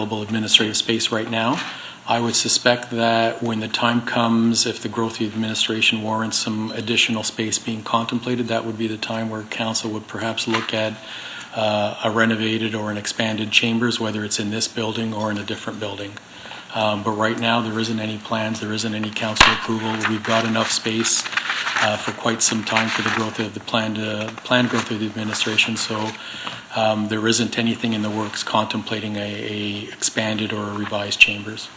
available administrative space right now. I would suspect that when the time comes, if the growth of the administration warrants some additional space being contemplated, that would be the time where council would perhaps look at a renovated or an expanded chambers, whether it's in this building or in a different building. But right now, there isn't any plans, there isn't any council approval. We've got enough space for quite some time for the growth of the planned growth of the administration. So there isn't anything in the works contemplating a expanded or a revised chambers,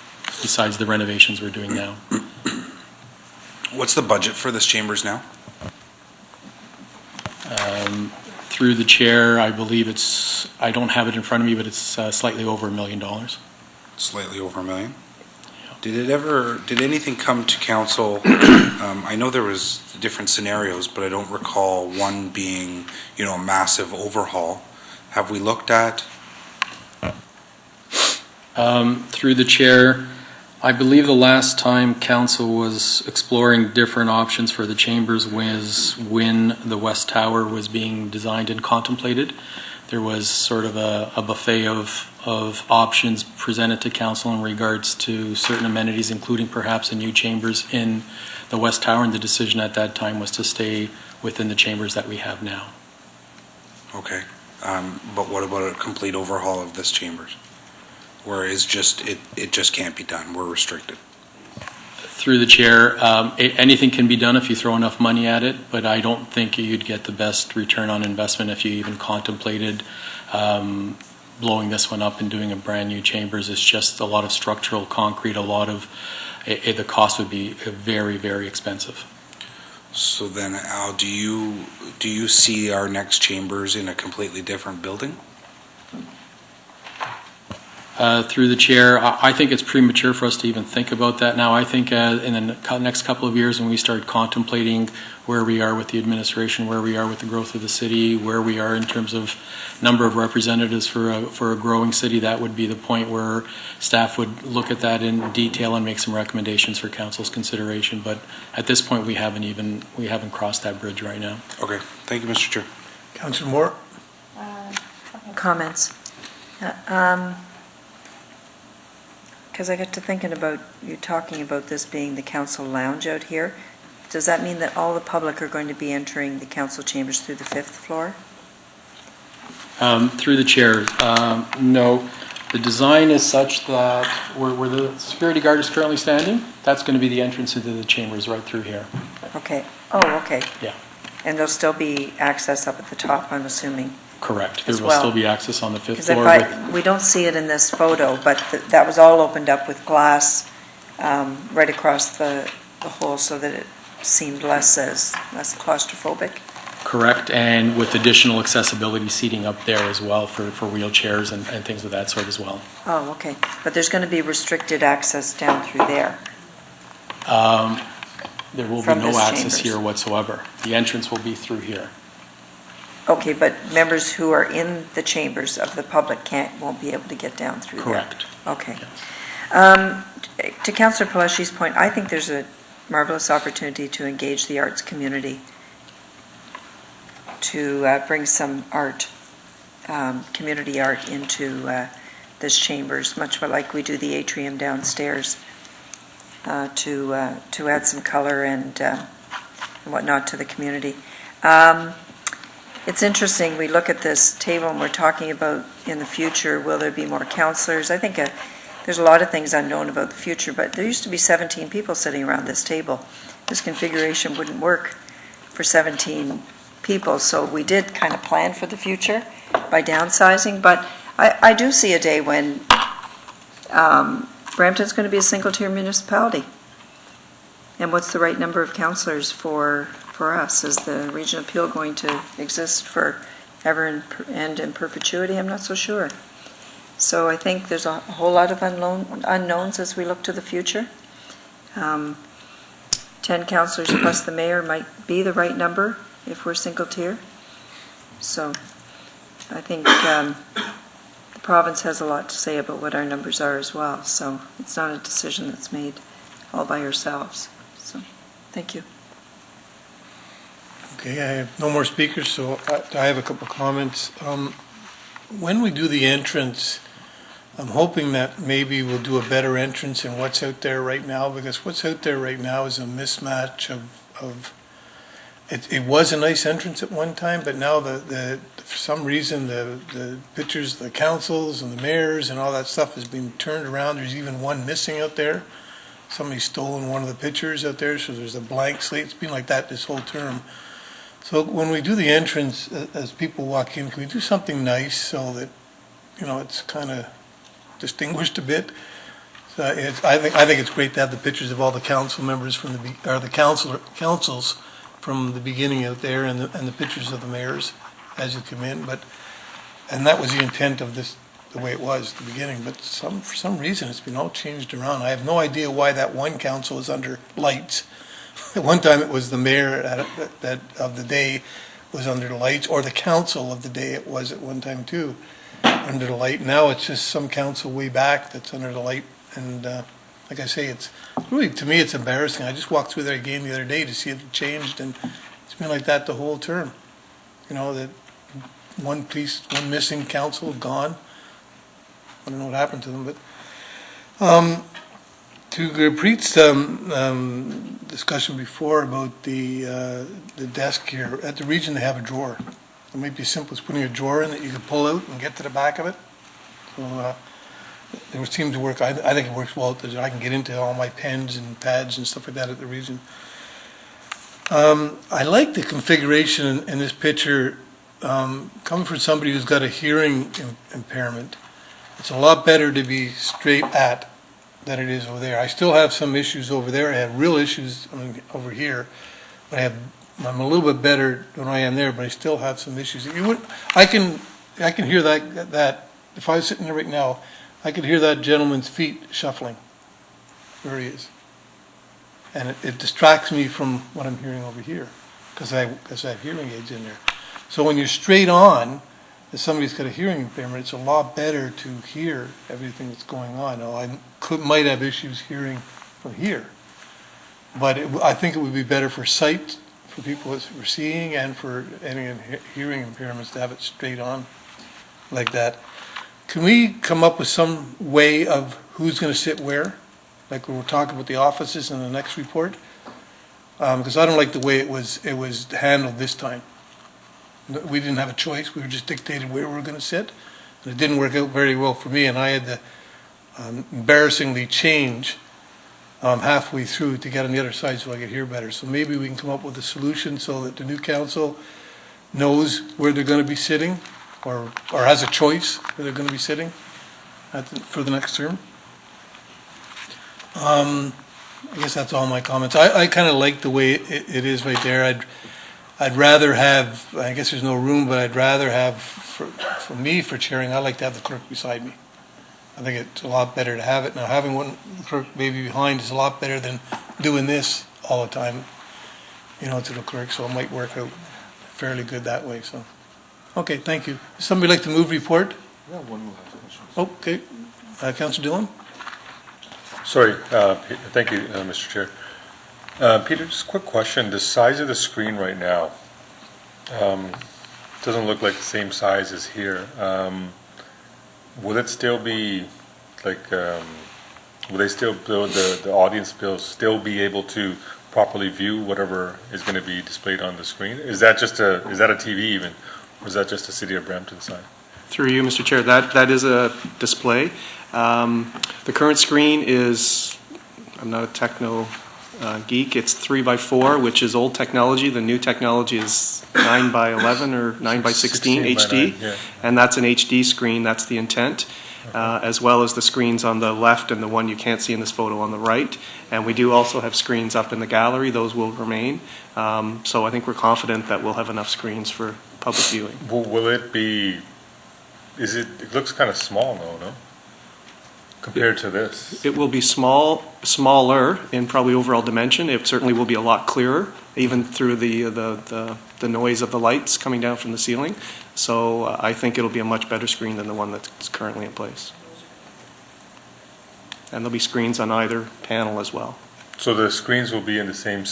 besides the renovations we're doing now. What's the budget for this chambers now? Through the chair, I believe I don't have it in front of me, but it's slightly over $1 million. Slightly over $1 million. Yeah. Did anything come to council? I know there was different scenarios, but I don't recall one being, a massive overhaul. Have we looked at? Through the chair, I believe the last time council was exploring different options for the chambers was when the West Tower was being designed and contemplated. There was sort of a buffet of options presented to council in regards to certain amenities, including perhaps a new chambers in the West Tower, and the decision at that time was to stay within the chambers that we have now. Okay. But what about a complete overhaul of this chambers? Where it's just it just can't be done. We're restricted. Through the chair, anything can be done if you throw enough money at it, but I don't think you'd get the best return on investment if you even contemplated blowing this one up and doing a brand new chambers. It's just a lot of structural concrete, the cost would be very, very expensive. So then, Al, do you see our next chambers in a completely different building? Through the chair, I think it's premature for us to even think about that now. I think in the next couple of years, when we start contemplating where we are with the administration, where we are with the growth of the city, where we are in terms of number of representatives for a growing city, that would be the point where staff would look at that in detail and make some recommendations for council's consideration. But at this point, we haven't crossed that bridge right now. Okay, thank you, Mr. Chair. Councillor Moore. Comments. Because I got to thinking about you talking about this being the council lounge out here. Does that mean that all the public are going to be entering the council chambers through the 5th floor? Through the chair, no. The design is such that where the security guard is currently standing, that's going to be the entrance into the chambers right through here. Okay. Oh, okay. Yeah. And there'll still be access up at the top, I'm assuming. Correct. There will still be access on the 5th floor. Because we don't see it in this photo, but that was all opened up with glass right across the hole, so that it seemed less claustrophobic. Correct, and with additional accessibility seating up there as well for wheelchairs and things of that sort as well. Oh, okay. But there's going to be restricted access down through there. There will be no access here whatsoever. The entrance will be through here. Okay, but members who are in the chambers of the public won't be able to get down through there. Correct. Okay. Yes. To Councillor Peleshi's point, I think there's a marvelous opportunity to engage the arts community to bring some art, community art into this chambers, much like we do the atrium downstairs, to add some color and whatnot to the community. It's interesting, we look at this table and we're talking about in the future, will there be more councillors? I think there's a lot of things unknown about the future, but there used to be 17 people sitting around this table. This configuration wouldn't work for 17 people, so we did kind of plan for the future by downsizing, but I do see a day when Brampton's going to be a single-tier municipality. And what's the right number of councillors for us? Is the regional appeal going to exist forever and in perpetuity? I'm not so sure. So I think there's a whole lot of unknowns as we look to the future. 10 councillors plus the mayor might be the right number if we're single tier. So I think the province has a lot to say about what our numbers are as well. So it's not a decision that's made all by ourselves. So thank you. Okay, I have no more speakers, so I have a couple of comments. When we do the entrance, I'm hoping that maybe we'll do a better entrance in what's out there right now, because what's out there right now is a mismatch of it was a nice entrance at one time, but now for some reason, the pictures, the councils and the mayors and all that stuff has been turned around. There's even one missing out there. Somebody's stolen one of the pictures out there, so there's a blank slate. It's been like that this whole term. So when we do the entrance, as people walk in, can we do something nice so that, it's kind of distinguished a bit? So I think it's great to have the pictures of all the council members the councils from the beginning out there, and the pictures of the mayors as you come in. And that was the intent of this, the way it was at the beginning. But for some reason, it's been all changed around. I have no idea why that one council is under lights. At one time, it was the mayor of the day was under the lights, or the council of the day it was at one time too, under the light. Now it's just some council way back that's under the light. And like I say, it's really, to me, it's embarrassing. I just walked through there again the other day to see if it changed, and it's been like that the whole term. That one missing council gone. I don't know what happened to them, but to Gurpreet's discussion before about the desk here, at the region they have a drawer. It might be as simple as putting a drawer in that you can pull out and get to the back of it. So it seems to work. I think it works well. I can get into all my pens and pads and stuff like that at the region. I like the configuration in this picture. Coming from somebody who's got a hearing impairment, it's a lot better to be straight at than it is over there. I still have some issues over there. I have real issues over here, but I'm a little bit better than I am there, but I still have some issues. I can hear that if I was sitting there right now, I could hear that gentleman's feet shuffling where he is. And it distracts me from what I'm hearing over here, because I have hearing aids in there. So when you're straight on, if somebody's got a hearing impairment, it's a lot better to hear everything that's going on. Now, I might have issues hearing from here, but I think it would be better for sight, for people who are seeing, and for any hearing impairments to have it straight on like that. Can we come up with some way of who's going to sit where? Like we'll talk about the offices in the next report? Because I don't like the way it was handled this time. We didn't have a choice. We were just dictated where we were going to sit. And it didn't work out very well for me, and I had to embarrassingly change halfway through to get on the other side so I could hear better. So maybe we can come up with a solution so that the new council knows where they're going to be sitting, or has a choice where they're going to be sitting for the next term. I guess that's all my comments. I kind of like the way it is right there. I'd rather have, I guess there's no room, but I'd rather have, for me, for chairing, I like to have the clerk beside me. I think it's a lot better to have it. Now, having one clerk maybe behind is a lot better than doing this all the time, to the clerk, so it might work out fairly good that way, so. Okay, thank you. Does somebody like to move report? Yeah, one will have questions. Okay. Councillor Dillon? Sorry, thank you, Mr. Chair. Peter, just a quick question. The size of the screen right now doesn't look like the same size as here. Will it still be like? Will they still the audience still be able to properly view whatever is going to be displayed on the screen? Is that a TV even, or is that just a City of Brampton sign? Through you, Mr. Chair, that is a display. The current screen is, I'm not a techno geek, it's 3x4, which is old technology. The new technology is 9x11 or 9x16 HD, 9, yeah. And that's an HD screen. That's the intent, as well as the screens on the left and the one you can't see in this photo on the right. And we do also have screens up in the gallery. Those will remain. So I think we're confident that we'll have enough screens for public viewing. Will it be? It looks kind of small, no? Compared to this. It will be smaller in probably overall dimension. It certainly will be a lot clearer, even through the noise of the lights coming down from the ceiling. So I think it'll be a much better screen than the one that's currently in place. And there'll be screens on either panel as well. So the screens will be in the same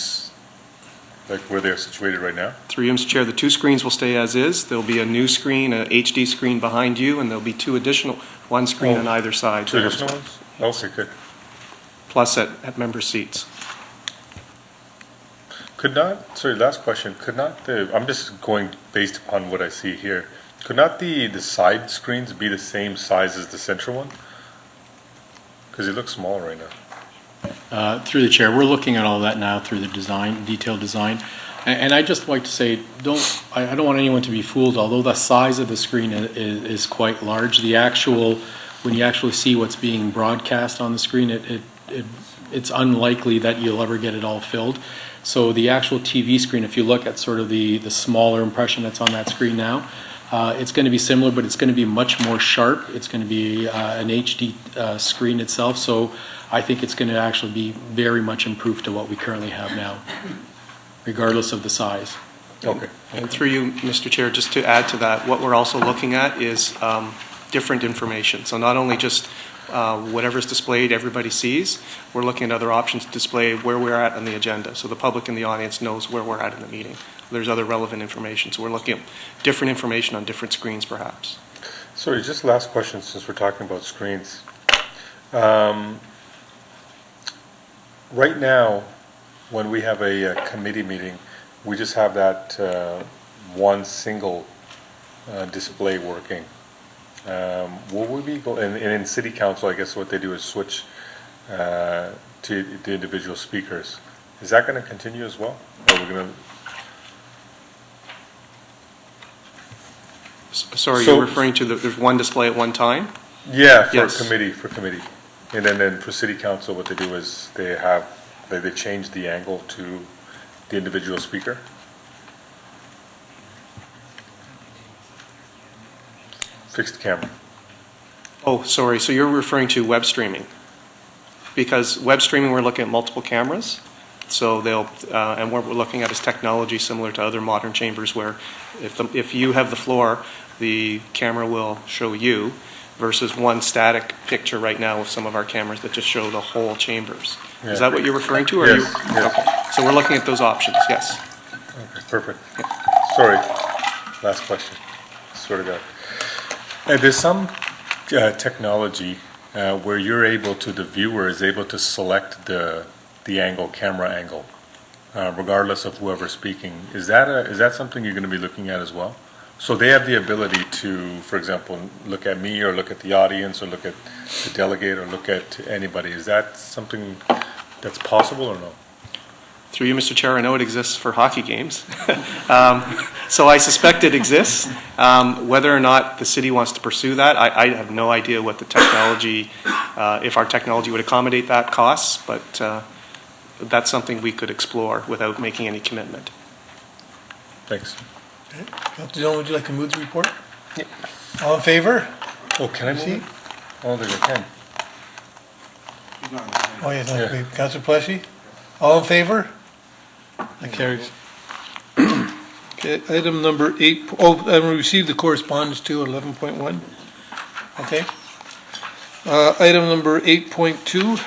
like where they're situated right now? Through you, Mr. Chair, the two screens will stay as is. There'll be a new screen, a HD screen behind you, and there'll be two additional, one screen on either side. Two additional ones? Okay, good. Plus at member seats. Could not, sorry, last question, could not the, I'm just going based upon what I see here, could not the side screens be the same size as the central one? Because it looks small right now. Through the chair, we're looking at all that now through the design, detailed design. And I just like to say, I don't want anyone to be fooled, although the size of the screen is quite large, the actual, when you actually see what's being broadcast on the screen, it's unlikely that you'll ever get it all filled. So the actual TV screen, if you look at sort of the smaller impression that's on that screen now, it's going to be similar, but it's going to be much more sharp. It's going to be an HD screen itself, so I think it's going to actually be very much improved to what we currently have now, regardless of the size. Okay. And through you, Mr. Chair, just to add to that, what we're also looking at is different information. So not only just whatever's displayed everybody sees, we're looking at other options to display where we're at on the agenda, so the public in the audience knows where we're at in the meeting. There's other relevant information, so we're looking at different information on different screens perhaps. Sorry, just last question since we're talking about screens. Right now, when we have a committee meeting, we just have that one single display working. Will we be and in city council, I guess what they do is switch to the individual speakers. Is that going to continue as well? Or are we going to? Sorry, So- you're referring to there's one display at one time? Yeah, for Yes. committee. And then for city council, what they do is they change the angle to the individual speaker. Fixed camera. Oh, sorry, so you're referring to web streaming? Because web streaming, we're looking at multiple cameras, so and what we're looking at is technology similar to other modern chambers where if you have the floor, the camera will show you, versus one static picture right now with some of our cameras that just show the whole chambers. Yeah. Is that what you're referring to? Yes, yes. Okay, so we're looking at those options, yes. Okay, perfect. Sorry, last question. Swear to God. There's some technology where you're able to, the viewer is able to select the angle, camera angle, regardless of whoever's speaking. Is that something you're going to be looking at as well? So they have the ability to, for example, look at me or look at the audience or look at the delegate or look at anybody. Is that something that's possible or no? Through you, Mr. Chair, I know it exists for hockey games. So I suspect it exists. Whether or not the city wants to pursue that, I have no idea what the technology, if our technology would accommodate that costs, but that's something we could explore without making any commitment. Thanks. Okay. Councilor Dillon, would you like to move the report? Yeah. All in favor? Oh, can I move it? I don't think I can. Oh, yes, Yeah. okay. Councilor Pleshy? All in favor? That carries. Okay, item number 8, and we received the correspondence too, 11.1. Okay. Item number 8.2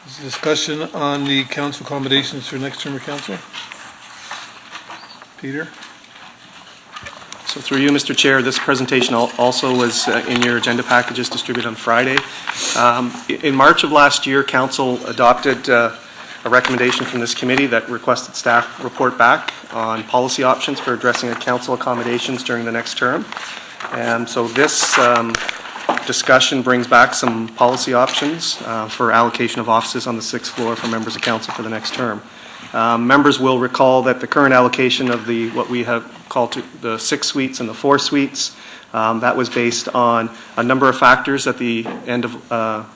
is discussion on the council accommodations for next term of council. Peter? So through you, Mr. Chair, this presentation also was in your agenda packages distributed on Friday. In March of last year, Council adopted a recommendation from this committee that requested staff report back on policy options for addressing council accommodations during the next term. And so this discussion brings back some policy options for allocation of offices on the 6th floor for members of council for the next term. Members will recall that the current allocation of what we have called the 6 suites and the 4 suites, that was based on a number of factors at the end of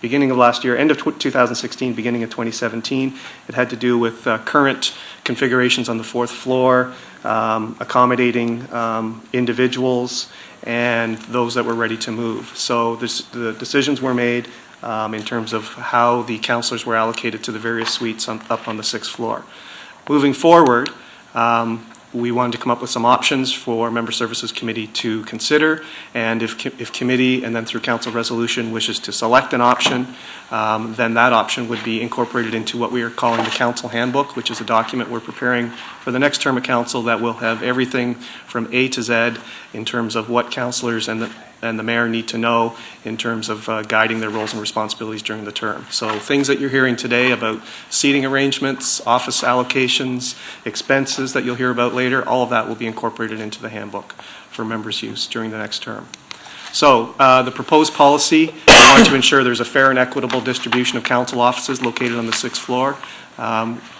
beginning of last year, end of 2016, beginning of 2017. It had to do with current configurations on the 4th floor, accommodating individuals and those that were ready to move. So the decisions were made in terms of how the councillors were allocated to the various suites up on the 6th floor. Moving forward, we wanted to come up with some options for Member Services Committee to consider, and if committee and then through council resolution wishes to select an option, then that option would be incorporated into what we are calling the council handbook, which is a document we're preparing for the next term of council that will have everything from A to Z in terms of what councillors and the mayor need to know in terms of guiding their roles and responsibilities during the term. So things that you're hearing today about seating arrangements, office allocations, expenses that you'll hear about later, all of that will be incorporated into the handbook for members' use during the next term. So the proposed policy, we want to ensure there's a fair and equitable distribution of council offices located on the 6th floor.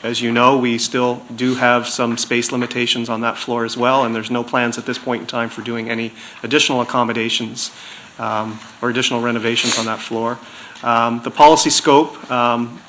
As you know, we still do have some space limitations on that floor as well, and there's no plans at this point in time for doing any additional accommodations or additional renovations on that floor. The policy scope,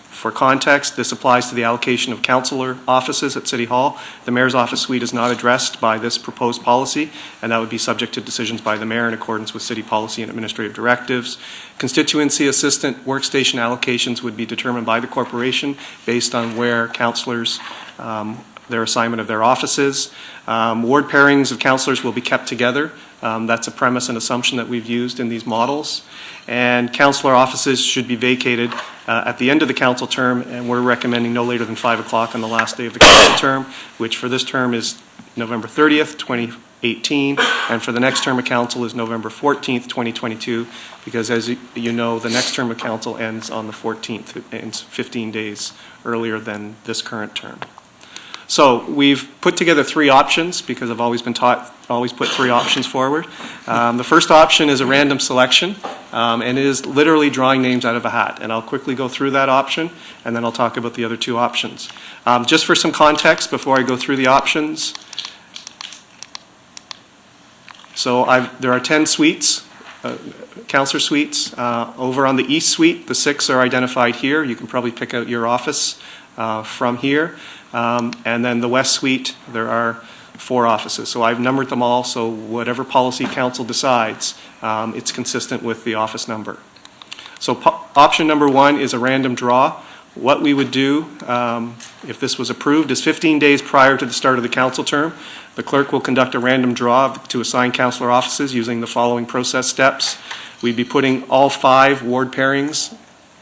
for context, this applies to the allocation of councillor offices at City Hall. The Mayor's office suite is not addressed by this proposed policy, and that would be subject to decisions by the Mayor in accordance with city policy and administrative directives. Constituency assistant workstation allocations would be determined by the corporation based on where councillors, their assignment of their offices. Ward pairings of councillors will be kept together. That's a premise and assumption that we've used in these models. And councillor offices should be vacated at the end of the council term, and we're recommending no later than 5 o'clock on the last day of the council term, which for this term is November 30th, 2018, and for the next term of council is November 14th, 2022, because as you know, the next term of council ends on the 14th. It ends 15 days earlier than this current term. So we've put together 3 options because I've always been taught, always put 3 options forward. The first option is a random selection, and it is literally drawing names out of a hat. And I'll quickly go through that option, and then I'll talk about the other 2 options. Just for some context before I go through the options. So there are 10 suites, councillor suites. Over on the east suite, the 6 are identified here. You can probably pick out your office from here. And then the West Suite, there are 4 offices. So I've numbered them all, so whatever policy council decides, it's consistent with the office number. So option number 1 is a random draw. What we would do, if this was approved, is 15 days prior to the start of the council term, the clerk will conduct a random draw to assign councillor offices using the following process steps. We'd be putting all 5 ward pairings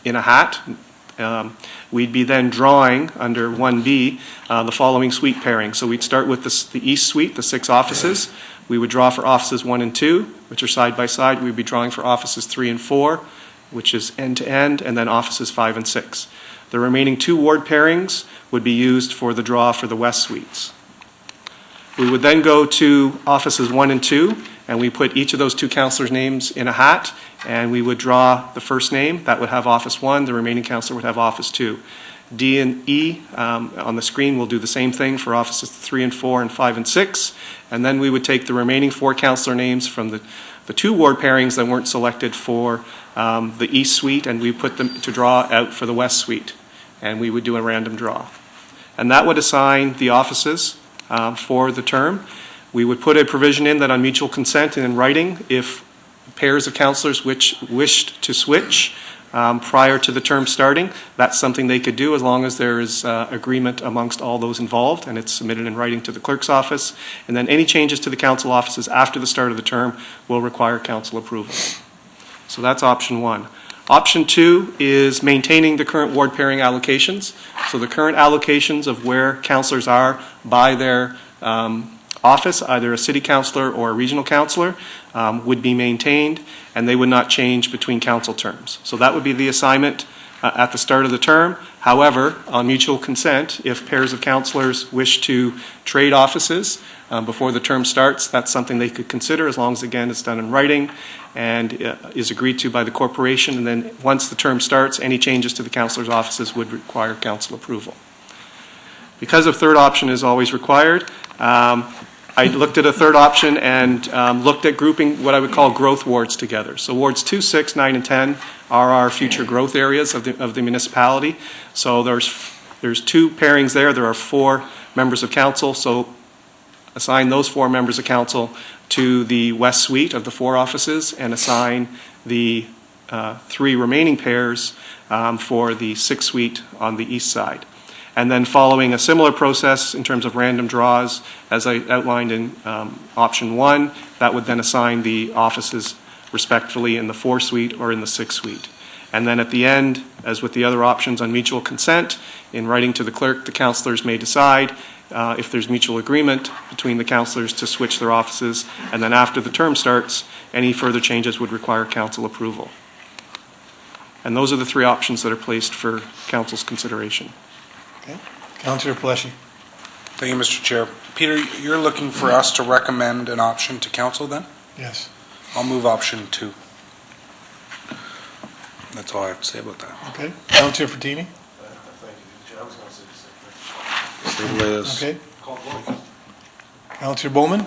in a hat. We'd be then drawing under 1B the following suite pairing. So we'd start with the East Suite, the 6 offices. We would draw for offices 1 and 2, which are side by side. We'd be drawing for offices 3 and 4, which is end to end, and then offices 5 and 6. The remaining 2 ward pairings would be used for the draw for the West Suites. We would then go to offices 1 and 2, and we put each of those 2 councillors' names in a hat, and we would draw the first name. That would have office 1. The remaining councillor would have office 2. D and E on the screen will do the same thing for offices 3 and 4 and 5 and 6. And then we would take the remaining 4 councillor names from the 2 ward pairings that weren't selected for the East Suite, and we put them to draw out for the West Suite. And we would do a random draw. And that would assign the offices for the term. We would put a provision in that on mutual consent and in writing, if pairs of councillors which wished to switch prior to the term starting, that's something they could do as long as there is agreement amongst all those involved, and it's submitted in writing to the clerk's office. And then any changes to the council offices after the start of the term will require council approval. So that's option 1. Option 2 is maintaining the current ward pairing allocations. So the current allocations of where councillors are by their office, either a city councillor or a regional councillor, would be maintained, and they would not change between council terms. So that would be the assignment at the start of the term. However, on mutual consent, if pairs of councillors wish to trade offices before the term starts, that's something they could consider, as long as, again, it's done in writing and is agreed to by the corporation. And then once the term starts, any changes to the councillors' offices would require council approval. Because a third option is always required, I looked at a third option and looked at grouping what I would call growth wards together. So wards 2, 6, 9, and 10 are our future growth areas of the municipality. So there's 2 pairings there. There are 4 members of council. So assign those 4 members of council to the West Suite of the 4 offices, and assign the 3 remaining pairs for the 6 Suite on the east side. And then following a similar process in terms of random draws, as I outlined in option 1, that would then assign the offices respectfully in the 4 suite or in the 6 suite. And then at the end, as with the other options on mutual consent, in writing to the clerk, the councillors may decide if there's mutual agreement between the councillors to switch their offices. And then after the term starts, any further changes would require council approval. And those are the 3 options that are placed for council's consideration. Okay. Councillor Pleshy. Thank you, Mr. Chair. Peter, you're looking for us to recommend an option to council then? Yes. I'll move option 2. That's all I have to say about that. Okay. Councillor Fortini. Okay. Councillor Bowman.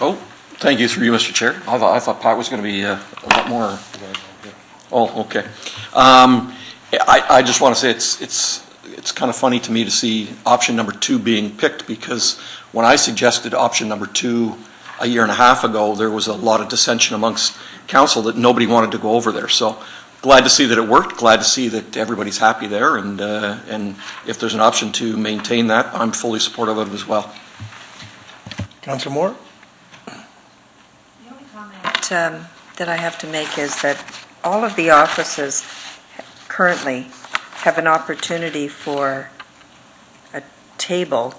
Oh, thank you, through you, Mr. Chair. I thought Pat was going to be a lot more. Oh, okay. I just want to say it's kind of funny to me to see option number 2 being picked, because when I suggested option number 2 a year and a half ago, there was a lot of dissension amongst council that nobody wanted to go over there. So glad to see that it worked. Glad to see that everybody's happy there. And if there's an option to maintain that, I'm fully supportive of it as well. Councillor Moore. The only comment that I have to make is that all of the offices currently have an opportunity for a table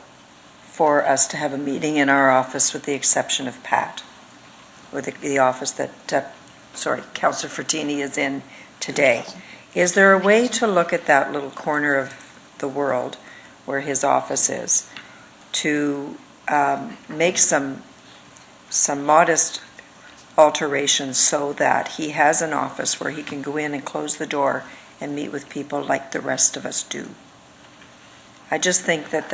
for us to have a meeting in our office, with the exception of Pat, or the office that, Councillor Fortini is in today. Is there a way to look at that little corner of the world where his office is to make some modest alterations so that he has an office where he can go in and close the door and meet with people like the rest of us do? I just think that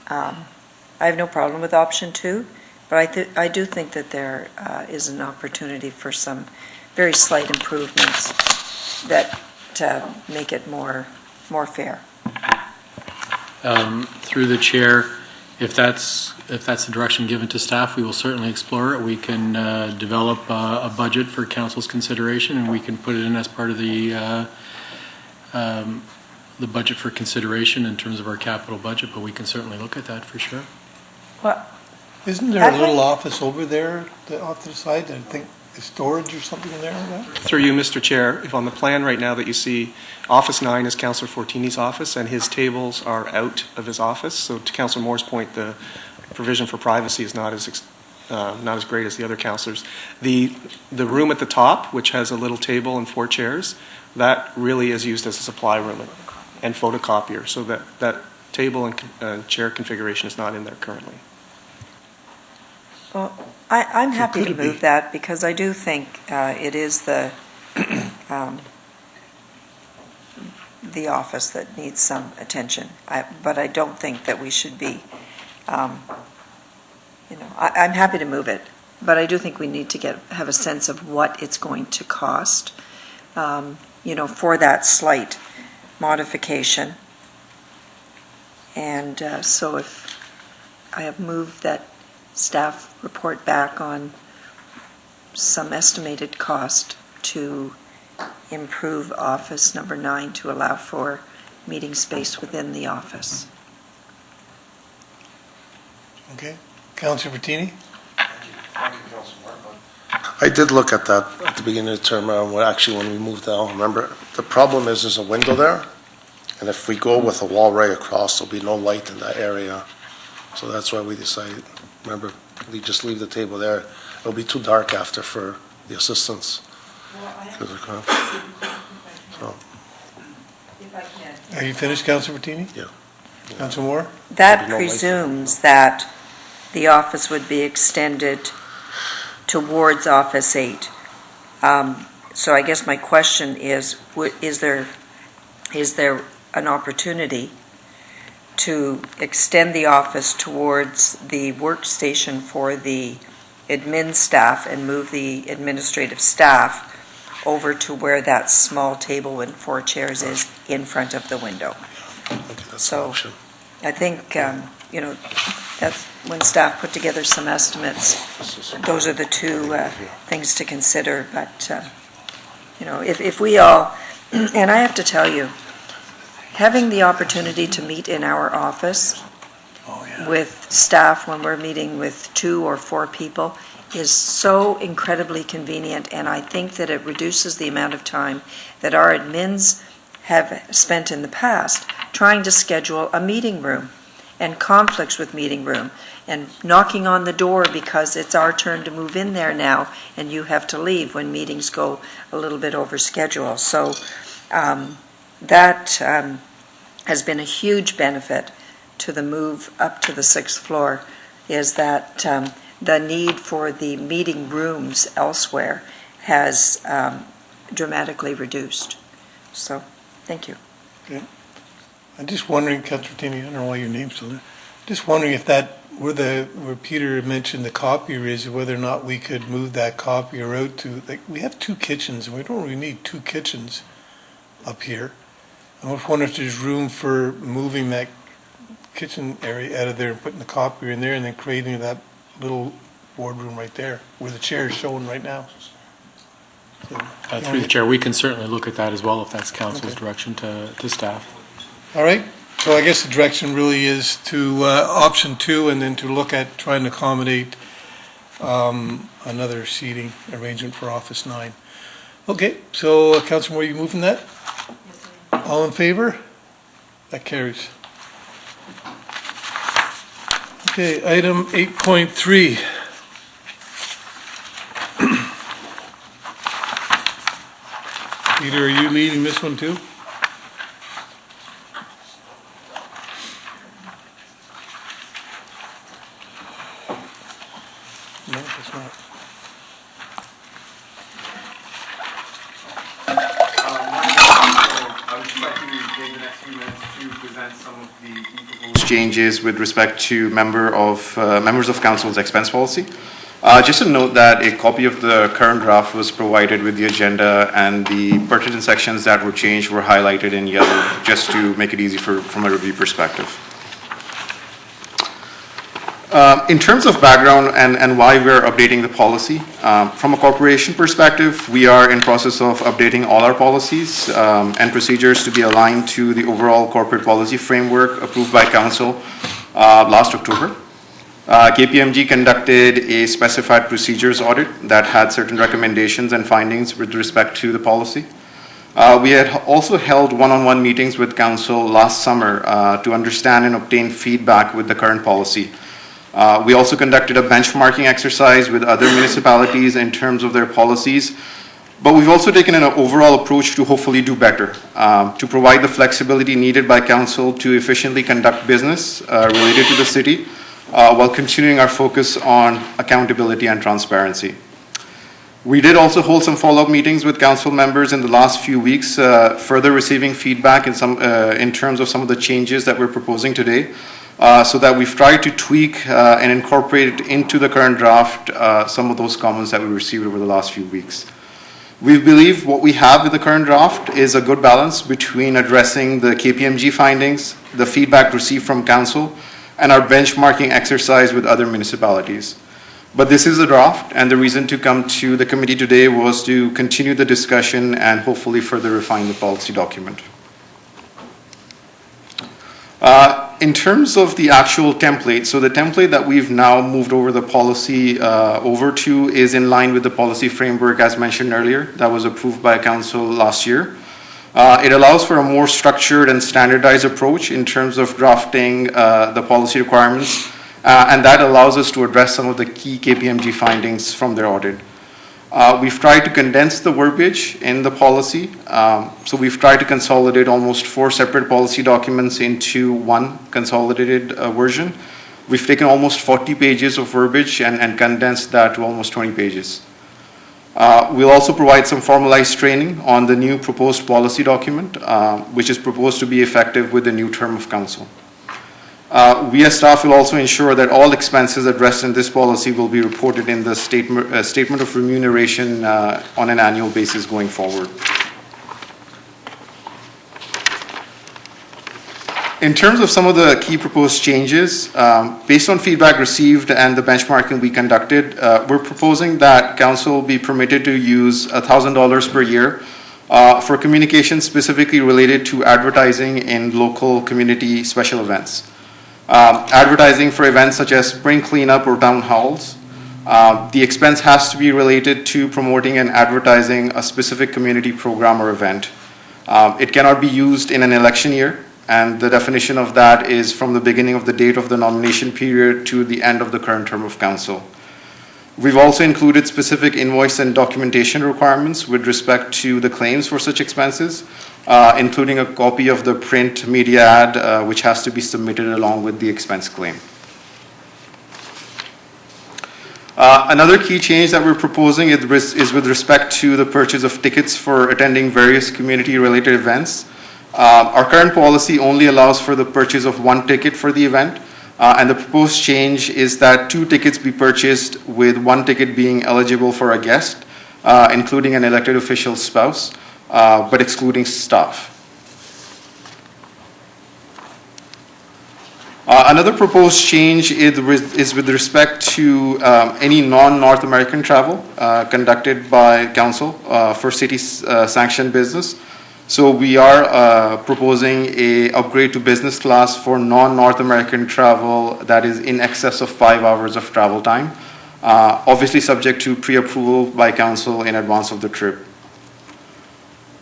I have no problem with option 2, but I do think that there is an opportunity for some very slight improvements that make it more fair. Through the chair, if that's the direction given to staff, we will certainly explore it. We can develop a budget for council's consideration, and we can put it in as part of the budget for consideration in terms of our capital budget, but we can certainly look at that for sure. Well, Isn't there a little office over there off to the side? I think is storage or something in there? Through you, Mr. Chair, if on the plan right now that you see, Office 9 is Councillor Fortini's office, and his tables are out of his office. So to Councillor Moore's point, the provision for privacy is not as great as the other councillors. The room at the top, which has a little table and 4 chairs, that really is used as a supply room and photocopier. So that table and chair configuration is not in there currently. Well, I'm happy to move that, because I do think it is the office that needs some attention. But I don't think that we should be, I'm happy to move it, but I do think we need to have a sense of what it's going to cost, for that slight modification. And so if I have moved that staff report back on some estimated cost to improve office number 9 to allow for meeting space within the office. Okay. Councillor Fortini? I did look at that at the beginning of the term, when we moved down. Remember, the problem is there's a window there, and if we go with a wall right across, there'll be no light in that area. So that's why we decided, remember, we just leave the table there. It'll be too dark after for the assistants. So. Are you finished, Councillor Fortini? Yeah. Councillor Moore? That presumes that the office would be extended towards Office 8. So I guess my question is there an opportunity to extend the office towards the workstation for the admin staff and move the administrative staff over to where that small table and 4 chairs is in front of the window? So I think, that's when staff put together some estimates, those are the 2 things to consider. But, if we all, and I have to tell you, having the opportunity to meet in our office with staff when we're meeting with 2 or 4 people is so incredibly convenient, and I think that it reduces the amount of time that our admins have spent in the past trying to schedule a meeting room and conflicts with meeting room and knocking on the door because it's our turn to move in there now and you have to leave when meetings go a little bit over schedule. So that has been a huge benefit to the move up to the 6th floor, is that the need for the meeting rooms elsewhere has dramatically reduced. So, thank you. Okay. I'm just wondering, Councillor Tierney, I don't know why your name's still there. Just wondering if that, where Peter mentioned the copier is, whether or not we could move that copier out to, like, we have 2 kitchens, and we don't really need 2 kitchens up here. I was wondering if there's room for moving that kitchen area out of there and putting the copier in there and then creating that little boardroom right there where the chair is showing right now. So, Through the chair, we can certainly look at that as well if that's council's direction to staff. all right, so I guess the direction really is to option 2 and then to look at trying to accommodate another seating arrangement for Office 9. Okay, so Councilor Moore, you moving that? All in favor? That carries. Okay, item 8.3. Peter, are you leading this one too? No, it's not. I would like to take the next few minutes to present some of the proposed changes with respect to members of council's expense policy. Just to note that a copy of the current draft was provided with the agenda, and the pertinent sections that were changed were highlighted in yellow just to make it easy from a review perspective. In terms of background and why we're updating the policy, from a corporation perspective, we are in process of updating all our policies and procedures to be aligned to the overall corporate policy framework approved by council last October. KPMG conducted a specified procedures audit that had certain recommendations and findings with respect to the policy. We had also held one-on-one meetings with council last summer to understand and obtain feedback with the current policy. We also conducted a benchmarking exercise with other municipalities in terms of their policies, but we've also taken an overall approach to hopefully do better, to provide the flexibility needed by council to efficiently conduct business related to the city, while continuing our focus on accountability and transparency. We did also hold some follow-up meetings with council members in the last few weeks, further receiving feedback in terms of some of the changes that we're proposing today, so that we've tried to tweak and incorporate into the current draft some of those comments that we received over the last few weeks. We believe what we have with the current draft is a good balance between addressing the KPMG findings, the feedback received from council, and our benchmarking exercise with other municipalities. But this is a draft, and the reason to come to the committee today was to continue the discussion and hopefully further refine the policy document. In terms of the actual template, so the template that we've now moved over the policy over to is in line with the policy framework as mentioned earlier that was approved by council last year. It allows for a more structured and standardized approach in terms of drafting the policy requirements, and that allows us to address some of the key KPMG findings from their audit. We've tried to condense the verbiage in the policy, so we've tried to consolidate almost 4 separate policy documents into one consolidated version. We've taken almost 40 pages of verbiage and condensed that to almost 20 pages. We'll also provide some formalized training on the new proposed policy document, which is proposed to be effective with the new term of council. We as staff will also ensure that all expenses addressed in this policy will be reported in the statement of remuneration on an annual basis going forward. In terms of some of the key proposed changes, based on feedback received and the benchmarking we conducted, we're proposing that council be permitted to use $1,000 per year for communications specifically related to advertising in local community special events. Advertising for events such as spring cleanup or town halls. The expense has to be related to promoting and advertising a specific community program or event. It cannot be used in an election year, and the definition of that is from the beginning of the date of the nomination period to the end of the current term of council. We've also included specific invoice and documentation requirements with respect to the claims for such expenses, including a copy of the print media ad, which has to be submitted along with the expense claim. Another key change that we're proposing is with respect to the purchase of tickets for attending various community-related events. Our current policy only allows for the purchase of one ticket for the event, and the proposed change is that 2 tickets be purchased, with 1 ticket being eligible for a guest, including an elected official's spouse, but excluding staff. Another proposed change is with respect to any non-North American travel conducted by council for city-sanctioned business. So we are proposing a upgrade to business class for non-North American travel that is in excess of 5 hours of travel time, obviously subject to pre-approval by council in advance of the trip.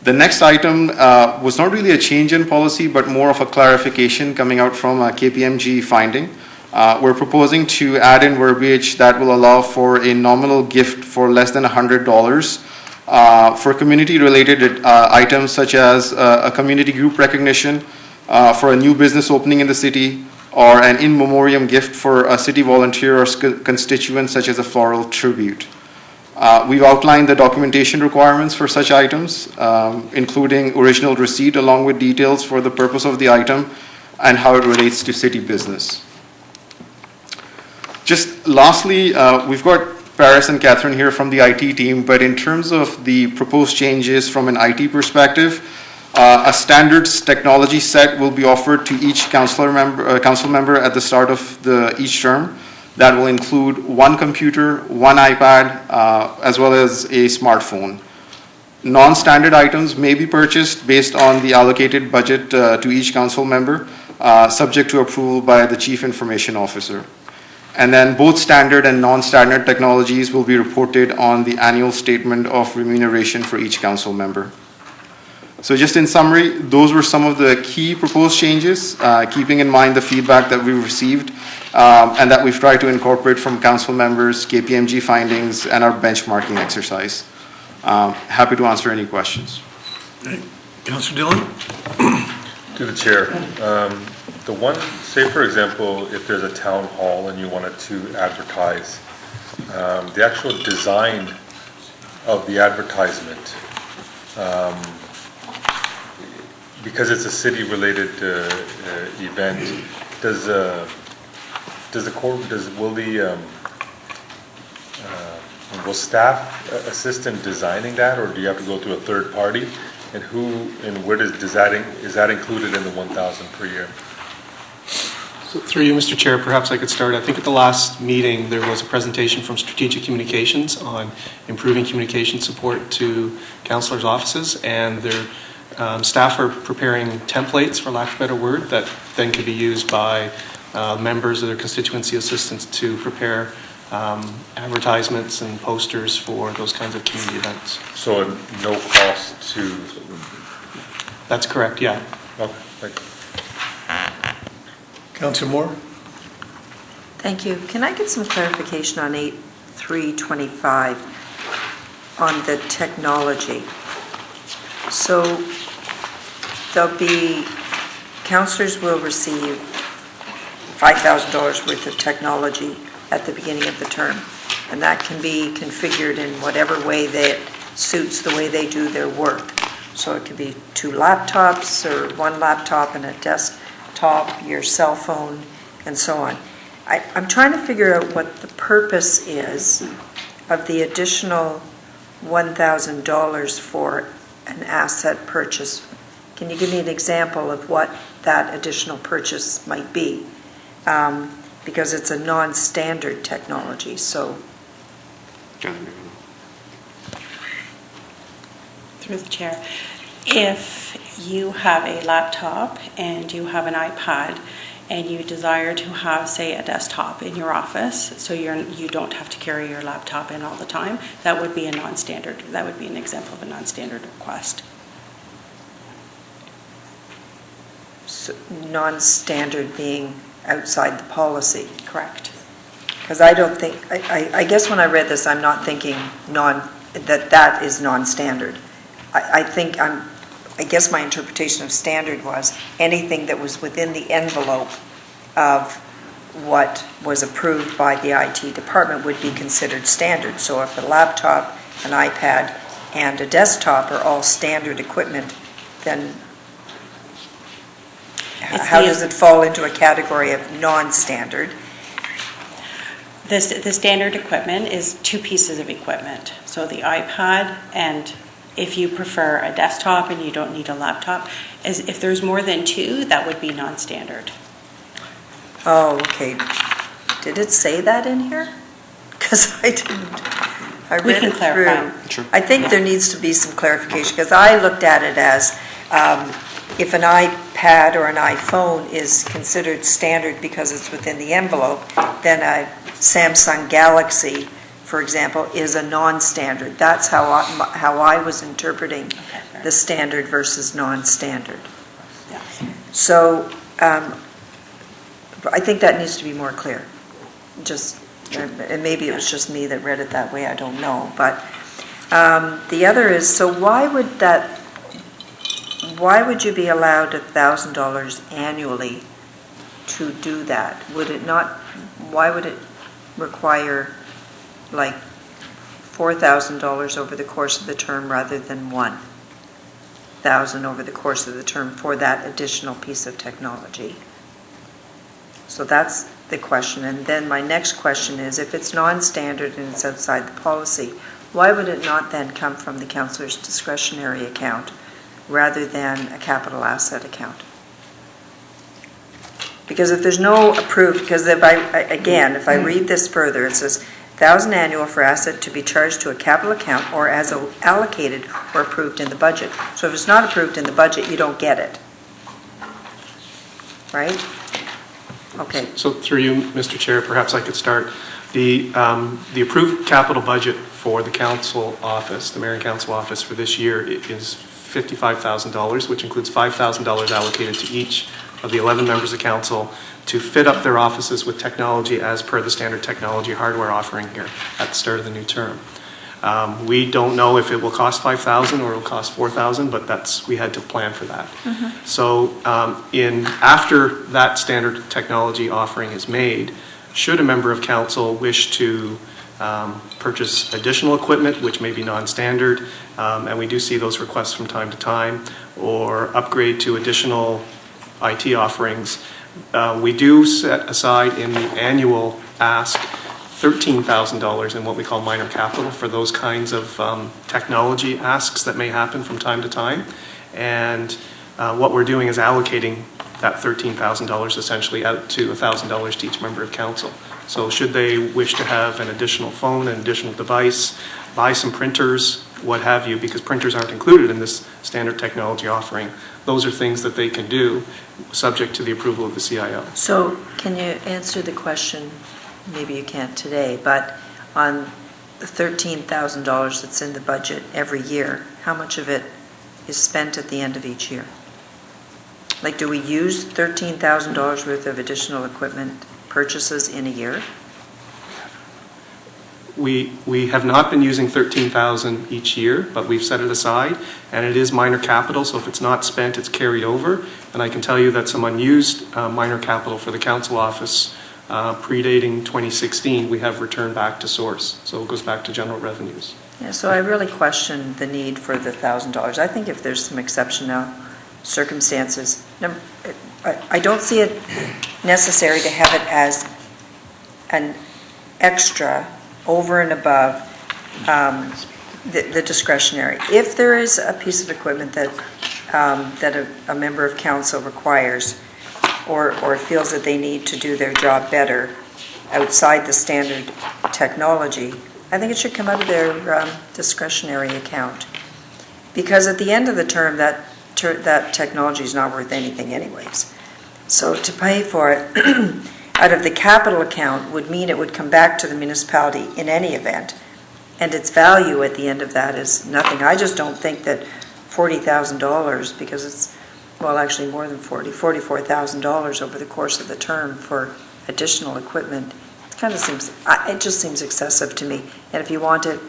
The next item was not really a change in policy, but more of a clarification coming out from a KPMG finding. We're proposing to add in verbiage that will allow for a nominal gift for less than $100 for community-related items such as a community group recognition for a new business opening in the city, or an in memoriam gift for a city volunteer or constituent such as a floral tribute. We've outlined the documentation requirements for such items, including original receipt along with details for the purpose of the item and how it relates to city business. Just lastly, we've got Paris and Catherine here from the IT team, but in terms of the proposed changes from an IT perspective, a standards technology set will be offered to each council member at the start of each term. That will include 1 computer, 1 iPad, as well as a smartphone. Non-standard items may be purchased based on the allocated budget to each council member, subject to approval by the Chief Information Officer. And then both standard and non-standard technologies will be reported on the annual statement of remuneration for each council member. So just in summary, those were some of the key proposed changes, keeping in mind the feedback that we've received and that we've tried to incorporate from council members, KPMG findings, and our benchmarking exercise. Happy to answer any questions. Councillor Dillon? To the chair. The one, say for example, if there's a town hall and you wanted to advertise, the actual design of the advertisement, because it's a city-related event, will staff assist in designing that, or do you have to go through a third party? And who and where is that included in the 1,000 per year? So through you, Mr. Chair, perhaps I could start. I think at the last meeting there was a presentation from Strategic Communications on improving communication support to councillors' offices, and their staff are preparing templates, for lack of a better word, that then can be used by members of their constituency assistants to prepare advertisements and posters for those kinds of community events. So no cost to... That's correct, yeah. Okay, thank you. Councillor Moore? Thank you. Can I get some clarification on 8.3.25 on the technology? So there'll be, councillors will receive $5,000 worth of technology at the beginning of the term, and that can be configured in whatever way that suits the way they do their work. So it could be 2 laptops or 1 laptop and a desktop, your cell phone, and so on. I'm trying to figure out what the purpose is of the additional $1,000 for an asset purchase. Can you give me an example of what that additional purchase might be? Because it's a non-standard technology, so. Through the chair, if you have a laptop and you have an iPad and you desire to have, say, a desktop in your office, so you don't have to carry your laptop in all the time, that would be a non-standard. That would be an example of a non-standard request. So, non-standard being outside the policy. Correct. Because I don't think, I guess when I read this, I'm not thinking that is non-standard. I guess my interpretation of standard was anything that was within the envelope of what was approved by the IT department would be considered standard. So if a laptop, an iPad, and a desktop are all standard equipment, then how does it fall into a category of non-standard? The standard equipment is two pieces of equipment. So the iPad, and if you prefer a desktop and you don't need a laptop, if there's more than two, that would be non-standard. Oh, okay. Did it say that in here? Because I didn't. I read it through. Sure. I think there needs to be some clarification, because I looked at it as if an iPad or an iPhone is considered standard because it's within the envelope, then a Samsung Galaxy, for example, is a non-standard. That's how I was interpreting the standard versus non-standard. Yeah. So I think that needs to be more clear. And maybe it was just me that read it that way, I don't know. But the other is, so why would you be allowed $1,000 annually to do that? Why would it require like $4,000 over the course of the term rather than $1,000 over the course of the term for that additional piece of technology? So that's the question. And then my next question is, if it's non-standard and it's outside the policy, why would it not then come from the councillor's discretionary account rather than a capital asset account? Because if there's no approved, because if I read this further, it says $1,000 annual for asset to be charged to a capital account or as allocated or approved in the budget. So if it's not approved in the budget, you don't get it. Right? Okay. So through you, Mr. Chair, perhaps I could start. The approved capital budget for the council office, the mayor and council office for this year is $55,000, which includes $5,000 allocated to each of the 11 members of council to fit up their offices with technology as per the standard technology hardware offering here at the start of the new term. We don't know if it will cost $5,000 or it will cost $4,000, but we had to plan for that. Mm-hmm. So after that standard technology offering is made, should a member of council wish to purchase additional equipment, which may be non-standard, and we do see those requests from time to time, or upgrade to additional IT offerings, we do set aside in the annual ask $13,000 in what we call minor capital for those kinds of technology asks that may happen from time to time. And what we're doing is allocating that $13,000 essentially out to $1,000 to each member of council. So should they wish to have an additional phone, an additional device, buy some printers, what have you, because printers aren't included in this standard technology offering, those are things that they can do subject to the approval of the CIO. So can you answer the question, maybe you can't today, but on the $13,000 that's in the budget every year, how much of it is spent at the end of each year? Like, do we use $13,000 worth of additional equipment purchases in a year? We have not been using $13,000 each year, but we've set it aside, and it is minor capital, so if it's not spent, it's carried over. And I can tell you that some unused minor capital for the council office predating 2016, we have returned back to source. So it goes back to general revenues. Yeah, so I really question the need for the $1,000. I think if there's some exceptional circumstances, I don't see it necessary to have it as an extra over and above the discretionary. If there is a piece of equipment that a member of council requires or feels that they need to do their job better outside the standard technology, I think it should come out of their discretionary account. Because at the end of the term, that technology is not worth anything anyways. So to pay for it out of the capital account would mean it would come back to the municipality in any event, and its value at the end of that is nothing. I just don't think that $40,000, because it's, well, actually more than $44,000 over the course of the term for additional equipment, it just seems excessive to me. And if you want it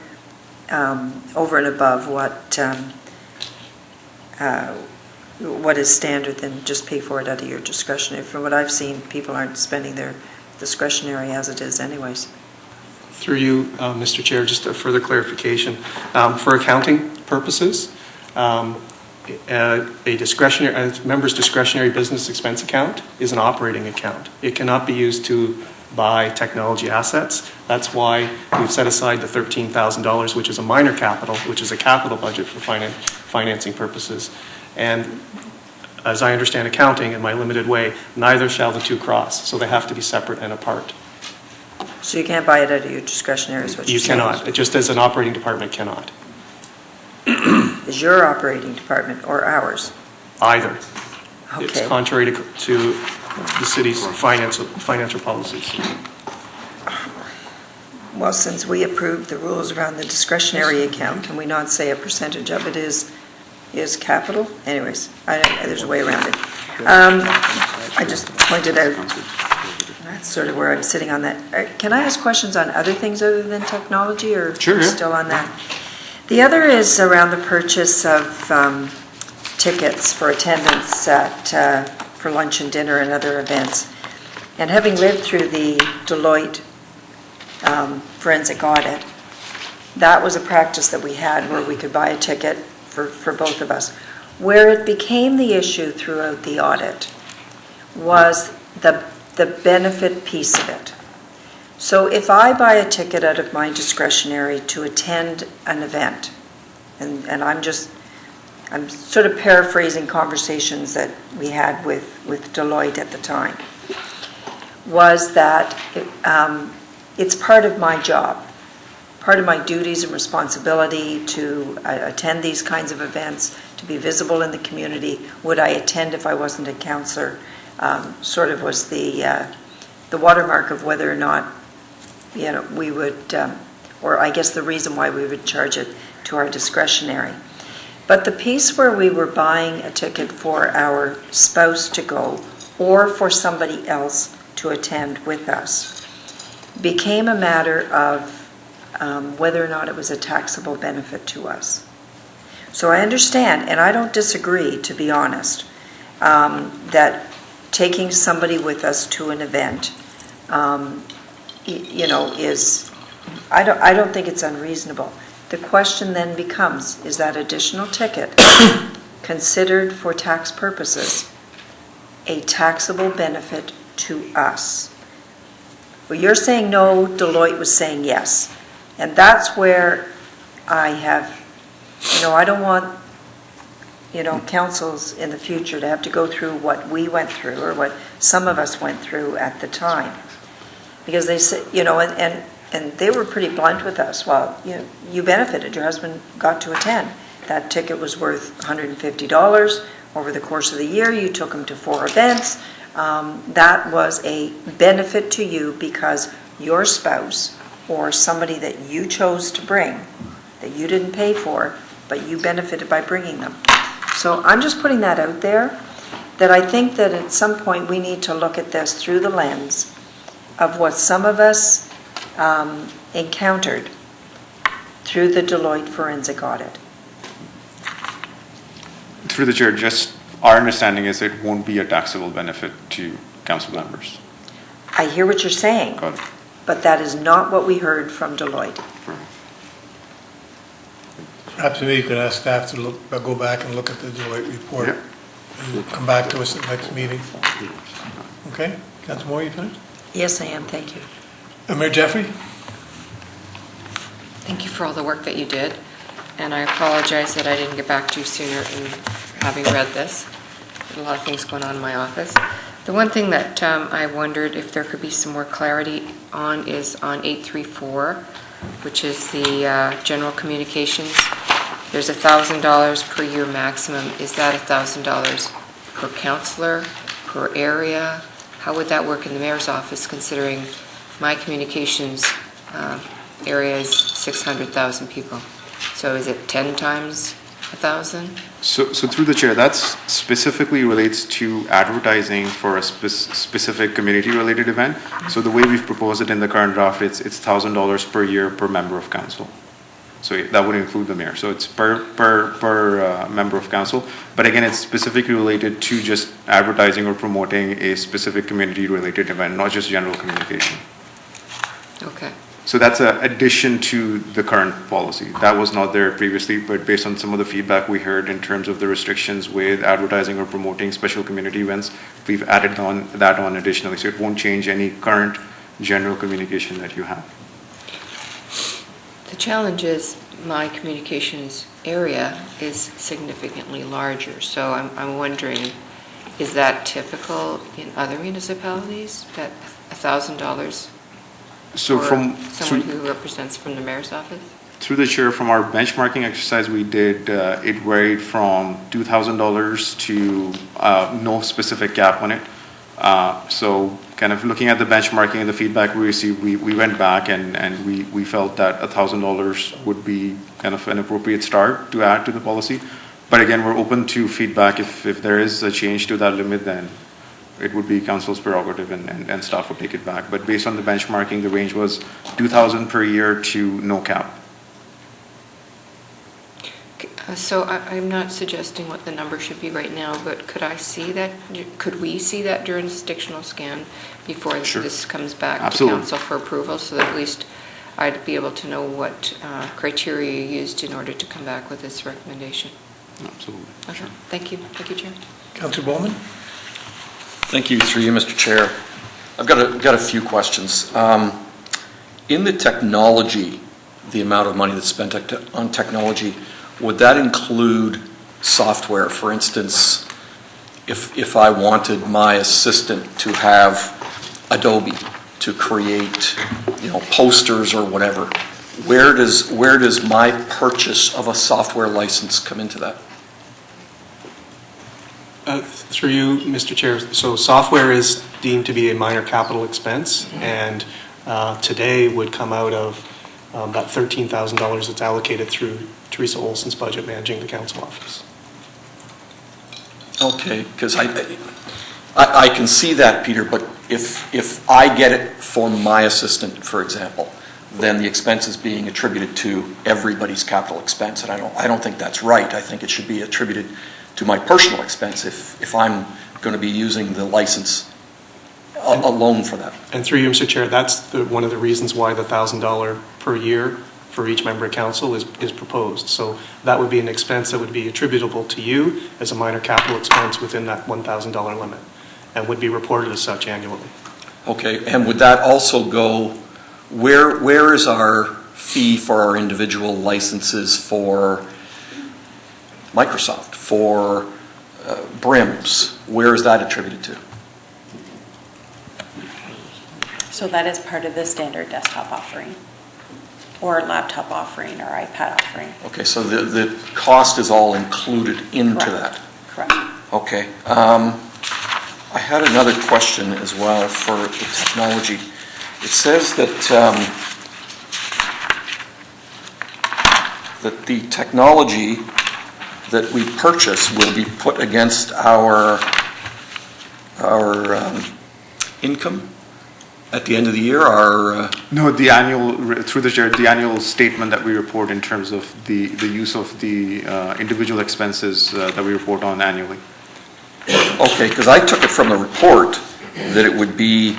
over and above what is standard, then just pay for it out of your discretionary. From what I've seen, people aren't spending their discretionary as it is anyways. Through you, Mr. Chair, just a further clarification. For accounting purposes, a member's discretionary business expense account is an operating account. It cannot be used to buy technology assets. That's why we've set aside the $13,000, which is a minor capital, which is a capital budget for financing purposes. And as I understand accounting in my limited way, neither shall the two cross. So they have to be separate and apart. So you can't buy it out of your discretionary, is what you're saying? You cannot, just as an operating department cannot. Is your operating department or ours? Either. Okay. It's contrary to the city's financial policies. Well, since we approved the rules around the discretionary account, can we not say a percentage of it is capital? Anyways, there's a way around it. I just pointed out, that's sort of where I'm sitting on that. Can I ask questions on other things other than technology, or Sure, yeah. Still on that? The other is around the purchase of tickets for attendance for lunch and dinner and other events. And having lived through the Deloitte forensic audit, that was a practice that we had where we could buy a ticket for both of us. Where it became the issue throughout the audit was the benefit piece of it. So if I buy a ticket out of my discretionary to attend an event, and I'm sort of paraphrasing conversations that we had with Deloitte at the time, was that it's part of my job, part of my duties and responsibility to attend these kinds of events, to be visible in the community. Would I attend if I wasn't a councillor? Sort of was the watermark of whether or not we would, or I guess the reason why we would charge it to our discretionary. But the piece where we were buying a ticket for our spouse to go or for somebody else to attend with us became a matter of whether or not it was a taxable benefit to us. So I understand, and I don't disagree, to be honest, that taking somebody with us to an event, is, I don't think it's unreasonable. The question then becomes, is that additional ticket considered for tax purposes a taxable benefit to us? Well, you're saying no, Deloitte was saying yes. And that's where I have, I don't want, councils in the future to have to go through what we went through or what some of us went through at the time. Because they said, and they were pretty blunt with us. Well, you benefited. Your husband got to attend. That ticket was worth $150. Over the course of the year, you took him to 4 events. That was a benefit to you because your spouse or somebody that you chose to bring, that you didn't pay for, but you benefited by bringing them. So I'm just putting that out there, that I think that at some point we need to look at this through the lens of what some of us encountered through the Deloitte forensic audit. Through the chair, just our understanding is it won't be a taxable benefit to council members. I hear what you're saying, Got it. but that is not what we heard from Deloitte. Perhaps maybe you could ask staff to go back and look at the Deloitte report. Yep. And come back to us at the next meeting. Okay? Councilor Moore, you finished? Yes, I am. Thank you. Mayor Jeffrey? Thank you for all the work that you did, and I apologize that I didn't get back to you sooner in having read this. There's a lot of things going on in my office. The one thing that I wondered if there could be some more clarity on is on 834, which is the general communications there's $1,000 per year maximum. Is that $1,000 per counselor, per area? How would that work in the mayor's office, considering my communications area is 600,000 people? So is it 10 times 1,000? So through the chair, that's specifically relates to advertising for a specific community-related event. So the way we've proposed it in the current draft, it's $1,000 per year per member of council. So that would include the mayor. So it's per member of council. But again, it's specifically related to just advertising or promoting a specific community-related event, not just general communication. Okay. So that's an addition to the current policy. That was not there previously, but based on some of the feedback we heard in terms of the restrictions with advertising or promoting special community events, we've added that on additionally. So it won't change any current general communication that you have. The challenge is my communications area is significantly larger. So I'm wondering, is that typical in other municipalities, that $1,000? So from someone who represents from the mayor's office? Through the chair, from our benchmarking exercise we did, it varied from $2,000 to no specific cap on it. So kind of looking at the benchmarking and the feedback we received, we went back and we felt that $1,000 would be kind of an appropriate start to add to the policy. But again, we're open to feedback. If there is a change to that limit, then it would be council's prerogative and staff would take it back. But based on the benchmarking, the range was $2,000 per year to no cap. So I'm not suggesting what the number should be right now, but could I see that? Could we see that jurisdictional scan before Sure. this comes back Absolutely. to council for approval, so that at least I'd be able to know what criteria you used in order to come back with this recommendation? Absolutely. Okay. Thank you. Thank you, Chair. Councillor Bowman? Thank you, through you, Mr. Chair. I've got a few questions. In the technology, the amount of money that's spent on technology, would that include software? For instance, if I wanted my assistant to have Adobe to create, posters or whatever, where does my purchase of a software license come into that? Through you, Mr. Chair, so software is deemed to be a minor capital expense, and today would come out of that $13,000 that's allocated through Teresa Olson's budget managing the council office. Okay, because I can see that, Peter, but if I get it for my assistant, for example, then the expense is being attributed to everybody's capital expense, and I don't think that's right. I think it should be attributed to my personal expense if I'm going to be using the license alone for that. And through you, Mr. Chair, that's one of the reasons why the $1,000 per year for each member of council is proposed. So that would be an expense that would be attributable to you as a minor capital expense within that $1,000 limit and would be reported as such annually. Okay, and would that also go, where is our fee for our individual licenses for Microsoft, for BRIMS? Where is that attributed to? So that is part of the standard desktop offering, or laptop offering, or iPad offering. Okay, so the cost is all included into Correct. that? Correct. Okay. I had another question as well for the technology. It says that that the technology that we purchase will be put against our income at the end of the year. No, the annual, through the chair, the annual statement that we report in terms of the use of the individual expenses that we report on annually. Okay, because I took it from the report that it would be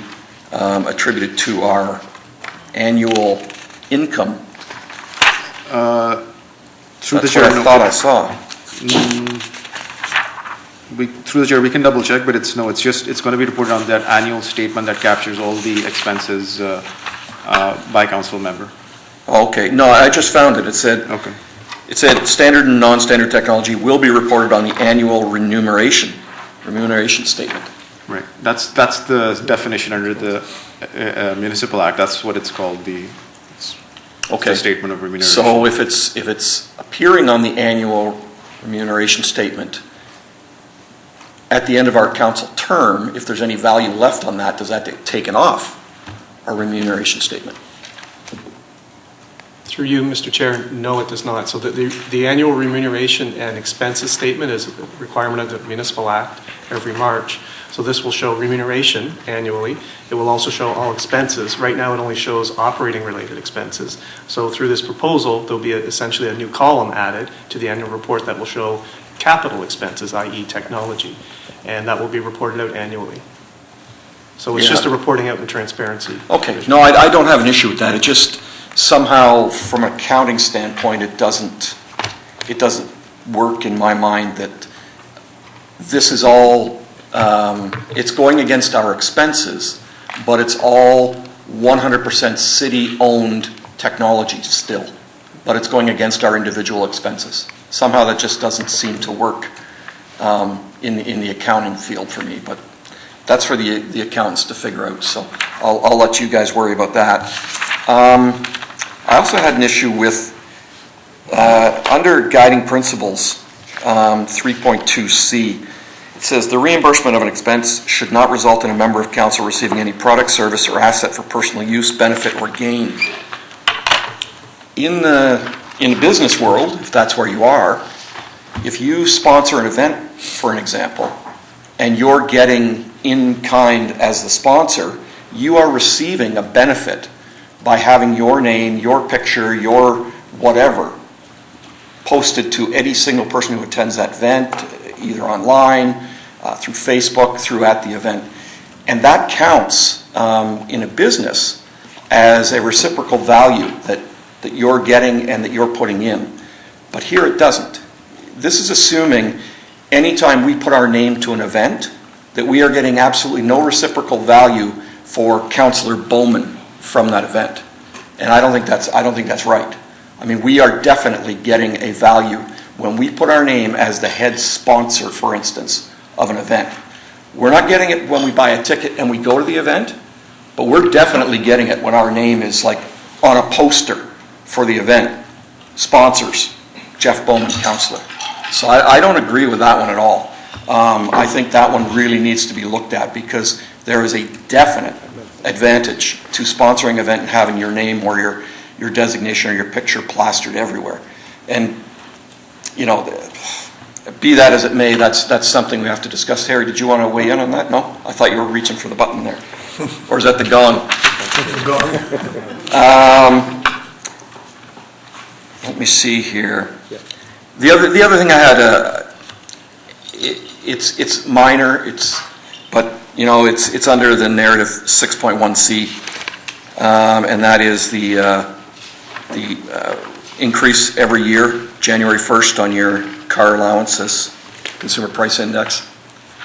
attributed to our annual income. Through That's the chair, what I thought I saw. Through the chair, we can double check, but it's going to be reported on that annual statement that captures all the expenses by council member. Okay, no, I just found it. It said standard and non-standard technology will be reported on the annual remuneration statement. Right. That's the definition under the Municipal Act. That's what it's called. The statement of remuneration. So if it's a appearing on the annual remuneration statement, at the end of our council term, if there's any value left on that, does that get taken off our remuneration statement? Through you, Mr. Chair, no, it does not. So the annual remuneration and expenses statement is a requirement of the Municipal Act every March. So this will show remuneration annually. It will also show all expenses. Right now, it only shows operating-related expenses. So through this proposal, there'll be essentially a new column added to the annual report that will show capital expenses, i.e. technology, and that will be reported out annually. So it's just a reporting out and transparency. Okay, no, I don't have an issue with that. It just somehow, from an accounting standpoint, it doesn't work in my mind that this is all, it's going against our expenses, but it's all 100% city-owned technology still, but it's going against our individual expenses. Somehow that just doesn't seem to work in the accounting field for me, but that's for the accountants to figure out, so I'll let you guys worry about that. I also had an issue with, under guiding principles, 3.2C, it says the reimbursement of an expense should not result in a member of council receiving any product, service, or asset for personal use, benefit, or gain. In the business world, if that's where you are, if you sponsor an event, for an example, and you're getting in kind as the sponsor, you are receiving a benefit by having your name, your picture, your whatever posted to any single person who attends that event, either online, through Facebook, through at the event. And that counts in a business as a reciprocal value that you're getting and that you're putting in. But here it doesn't. This is assuming anytime we put our name to an event that we are getting absolutely no reciprocal value for Councillor Bowman from that event. And I don't think that's right. I mean, we are definitely getting a value when we put our name as the head sponsor, for instance, of an event. We're not getting it when we buy a ticket and we go to the event, but we're definitely getting it when our name is like on a poster for the event. Sponsors, Jeff Bowman, Councillor. So I don't agree with that one at all. I think that one really needs to be looked at because there is a definite advantage to sponsoring an event and having your name or your designation or your picture plastered everywhere. And, you know, be that as it may, that's something we have to discuss. Harry, did you want to weigh in on that? No? I thought you were reaching for the button there. Or is that the gong? Let me see here. The other thing I had, it's minor, but you know it's under the narrative 6.1C, and that is the increase every year, January 1st, on your car allowances, consumer price index.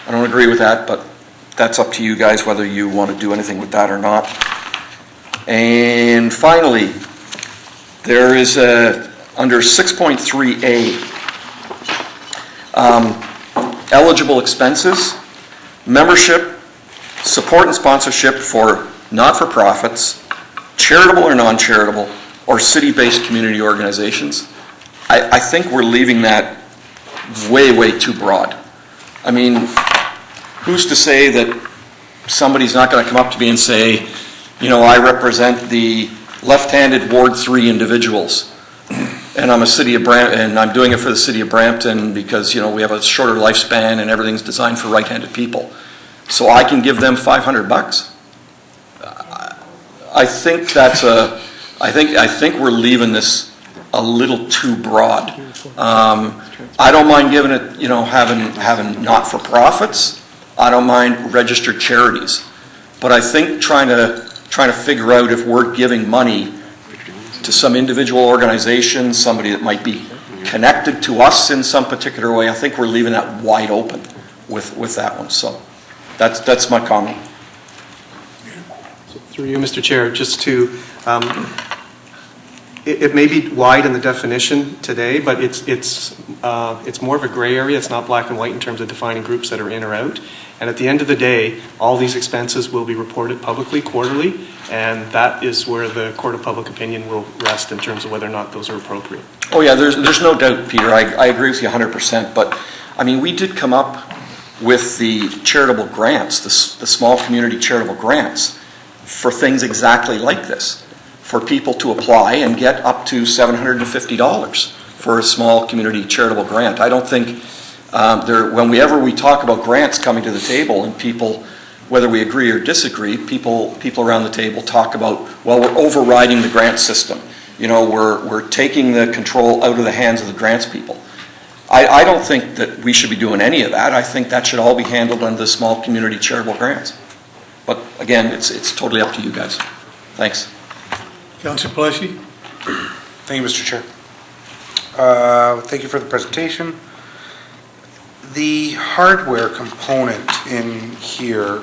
I don't agree with that, but that's up to you guys whether you want to do anything with that or not. And finally, there is under 6.3A, eligible expenses, membership, support and sponsorship for not-for-profits, charitable or non-charitable, or city-based community organizations. I think we're leaving that way, way too broad. I mean, who's to say that somebody's not going to come up to me and say, you know, I represent the left-handed Ward 3 individuals, and I'm and I'm doing it for the city of Brampton because, you know, we have a shorter lifespan and everything's designed for right-handed people. So I can give them $500. I think I think we're leaving this a little too broad. I don't mind giving it, you know, having not-for-profits. I don't mind registered charities. But I think trying to figure out if we're giving money to some individual organization, somebody that might be connected to us in some particular way, I think we're leaving that wide open with that one. So that's my comment. Through you, Mr. Chair, just to It may be wide in the definition today, but it's more of a gray area. It's not black and white in terms of defining groups that are in or out. And at the end of the day, all these expenses will be reported publicly, quarterly, and that is where the court of public opinion will rest in terms of whether or not those are appropriate. Oh, yeah, there's no doubt, Peter. I agree with you 100%. But, I mean, we did come up with the charitable grants, the small community charitable grants, for things exactly like this, for people to apply and get up to $750 for a small community charitable grant. I don't think whenever we talk about grants coming to the table and people, whether we agree or disagree, people around the table talk about, well, we're overriding the grant system. You know, we're taking the control out of the hands of the grants people. I don't think that we should be doing any of that. I think that should all be handled under the small community charitable grants. But again, it's totally up to you guys. Thanks. Councillor Pleshy? Thank you, Mr. Chair. Thank you for the presentation. The hardware component in here,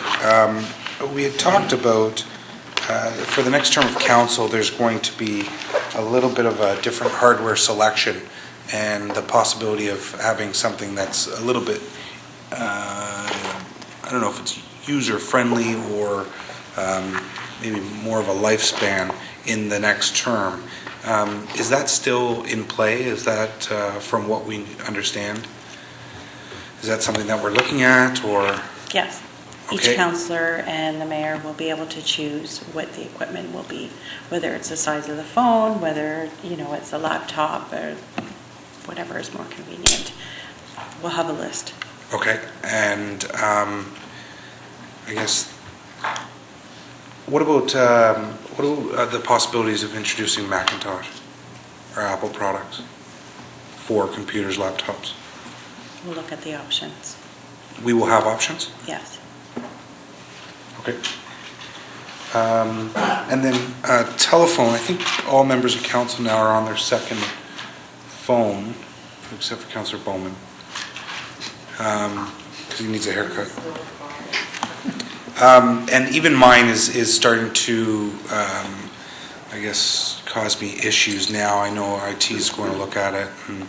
we had talked about for the next term of council, there's going to be a little bit of a different hardware selection and the possibility of having something that's a little bit, I don't know if it's user-friendly or maybe more of a lifespan in the next term. Is that still in play? Is that, from what we understand, is that something that we're looking at, or? Yes. Okay. Each councillor and the mayor will be able to choose what the equipment will be, whether it's the size of the phone, whether, you know, it's a laptop or whatever is more convenient. We'll have a list. Okay, and I guess, what about the possibilities of introducing Macintosh or Apple products for computers, laptops? We'll look at the options. We will have options? Yes. Okay. And then telephone, I think all members of council now are on their second phone, except for Councillor Bowman, because he needs a haircut. And even mine is starting to, I guess, cause me issues now. I know IT is going to look at it. And,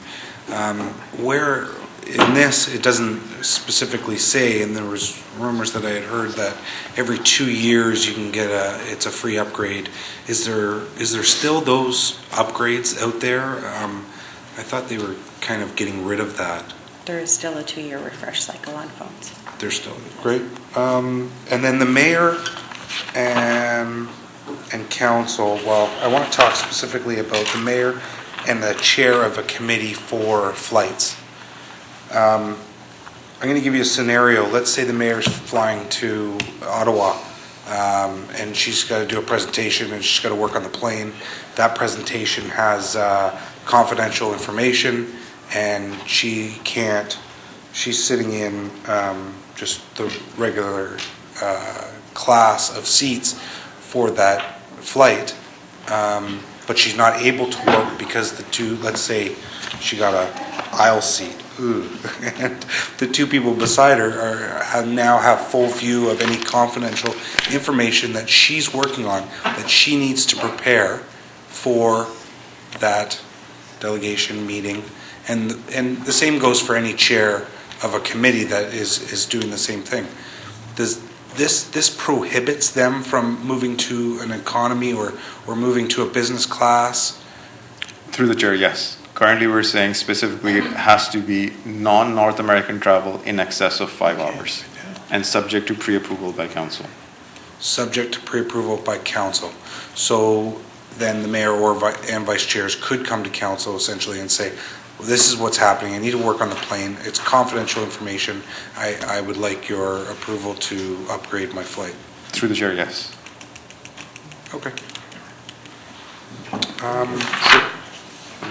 where in this, it doesn't specifically say, and there was rumors that I had heard that every 2 years you can get it's a free upgrade. Is there still those upgrades out there? I thought they were kind of getting rid of that. There is still a 2-year refresh cycle on phones. They're still great. And then the mayor and council, well, I want to talk specifically about the mayor and the chair of a committee for flights. I'm going to give you a scenario. Let's say the mayor's flying to Ottawa, and she's got to do a presentation and she's got to work on the plane. That presentation has confidential information, and she's sitting in just the regular class of seats for that flight, but she's not able to work because let's say she got a aisle seat. And the two people beside her now have full view of any confidential information that she's working on, that she needs to prepare for that delegation meeting. And the same goes for any chair of a committee that is doing the same thing. Does this prohibits them from moving to an economy or moving to a business class? Through the chair, yes. Currently, we're saying specifically it has to be non-North American travel in excess of 5 hours and subject to pre-approval by council. Subject to pre-approval by council. So then the mayor and vice chairs could come to council essentially and say, well, this is what's happening. I need to work on the plane. It's confidential information. I would like your approval to upgrade my flight. Through the chair, yes. Okay.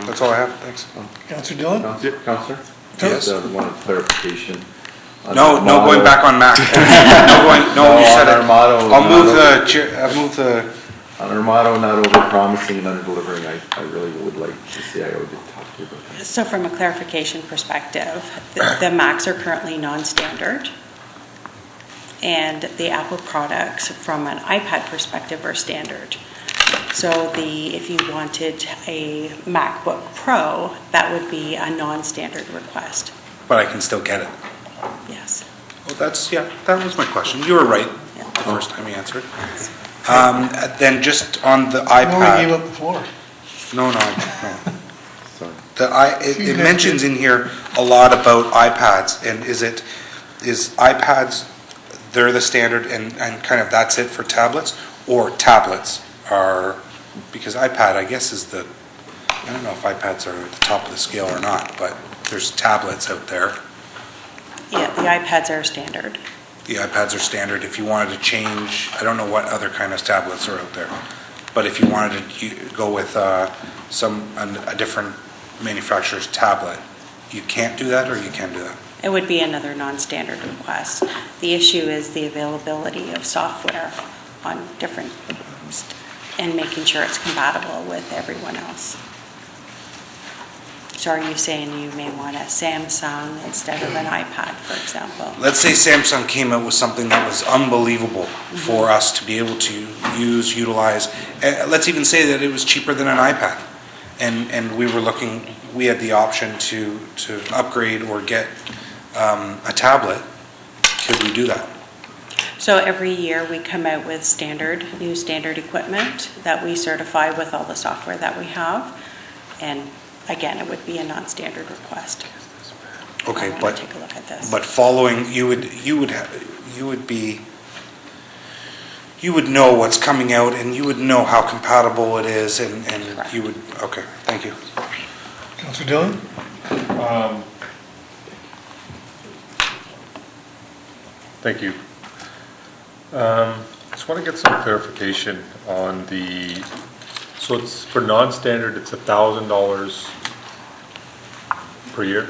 That's all I have. Thanks. Councillor Dillon? Councillor? Yes. Just one clarification. No going back on Mac. You said it. I'll move the. On our motto, not over-promising and under-delivering, I really would like the CIO to talk to you about that. So from a clarification perspective, the Macs are currently non-standard, and the Apple products from an iPad perspective are standard. So if you wanted a MacBook Pro, that would be a non-standard request. But I can still get it. Yes. Well, that was my question. You were right Yeah. the first time you answered. Then just on the No, we gave iPad. up the floor. No. Sorry. It mentions in here a lot about iPads, and is iPads, they're the standard and kind of that's it for tablets? Or tablets are, because iPad, I guess, I don't know if iPads are at the top of the scale or not, but there's tablets out there. Yeah, the iPads are standard. The iPads are standard. If you wanted to change, I don't know what other kind of tablets are out there, but if you wanted to go with a different manufacturer's tablet, you can't do that, or you can do that? It would be another non-standard request. The issue is the availability of software on different, and making sure it's compatible with everyone else. So are you saying you may want a Samsung instead of an iPad, for example? Let's say Samsung came out with something that was unbelievable for us to be able to utilize. Let's even say that it was cheaper than an iPad. And we had the option to upgrade or get a tablet. Could we do that? So every year we come out with new standard equipment that we certify with all the software that we have. And again, it would be a non-standard request. Okay, but take a look at this. But following, you would know what's coming out, and you would know how compatible it is, and you would. Okay, thank you. Councillor Dillon? Thank you. Just want to get some clarification on so it's for non-standard, it's $1,000 per year?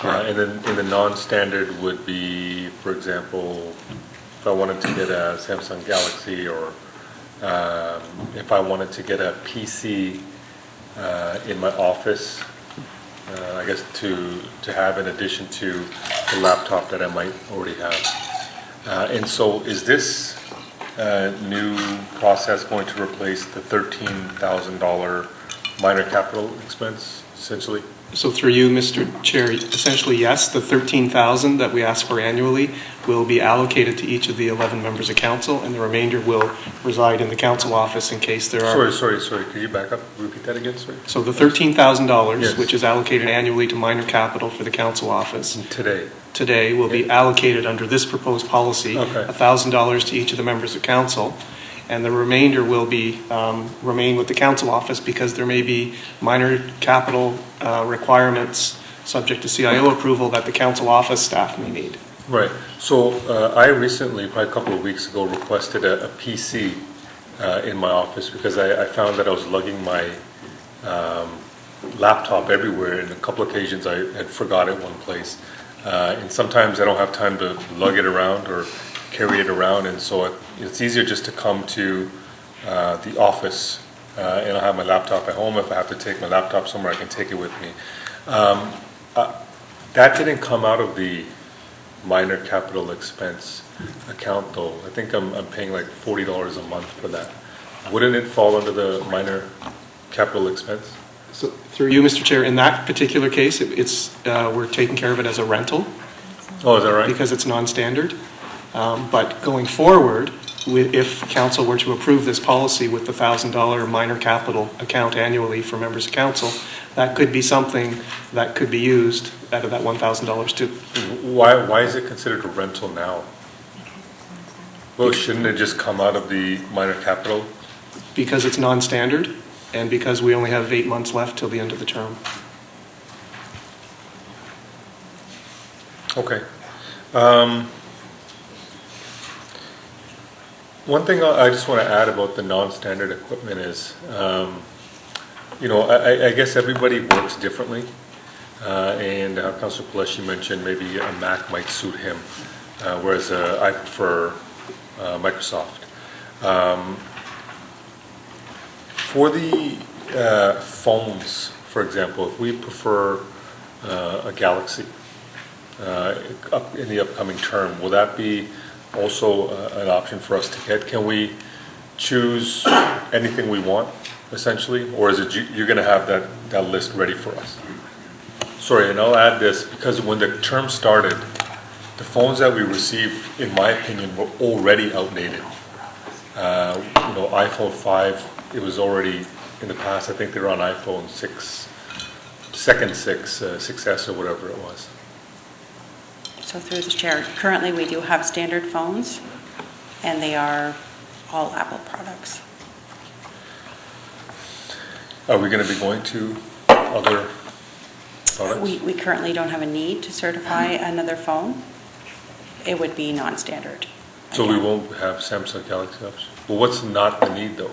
And then in the non-standard would be, for example, if I wanted to get a Samsung Galaxy, or if I wanted to get a PC in my office, I guess to have in addition to the laptop that I might already have. And so is this new process going to replace the $13,000 minor capital expense, essentially? So through you, Mr. Chair, essentially, yes, the $13,000 that we ask for annually will be allocated to each of the 11 members of council, and the remainder will reside in the council office in case there are... Sorry. Could you back up, repeat that again, sorry? So the $13,000, Yes. which is allocated annually to minor capital for the council office, Today will be allocated under this proposed policy, Okay. $1,000 to each of the members of council, and the remainder will be remain with the council office because there may be minor capital requirements subject to CIO approval that the council office staff may need. Right. So I recently, probably a couple of weeks ago, requested a PC in my office because I found that I was lugging my laptop everywhere. And a couple of occasions I had forgot it one place. And sometimes I don't have time to lug it around or carry it around. And so it's easier just to come to the office and I'll have my laptop at home. If I have to take my laptop somewhere, I can take it with me. That didn't come out of the minor capital expense account though. I think I'm paying like $40 a month for that. Wouldn't it fall under the minor capital expense? So through you, Mr. Chair, in that particular case, we're taking care of it as a rental. Oh, is that right? Because it's non-standard. But going forward, if council were to approve this policy with the $1,000 minor capital account annually for members of council, that could be something that could be used out of that $1,000 too. Why is it considered a rental now? Well, shouldn't it just come out of the minor capital? Because it's non-standard and because we only have 8 months left till the end of the term. Okay. One thing I just want to add about the non-standard equipment is, I guess everybody works differently. And Councilor Paleski mentioned maybe a Mac might suit him, whereas I prefer Microsoft. For the phones, for example, if we prefer a Galaxy in the upcoming term, will that be also an option for us to get? Can we choose anything we want, essentially? Or is it you're going to have that list ready for us? Sorry, and I'll add this, because when the term started, the phones that we received, in my opinion, were already outdated. iPhone 5, it was already in the past. I think they were on iPhone 6, 6S or whatever it was. So through the chair, currently we do have standard phones, and they are all Apple products. Are we going to be going to other products? We currently don't have a need to certify another phone. It would be non-standard. So we won't have Samsung Galaxy apps? Well, what's not the need, though?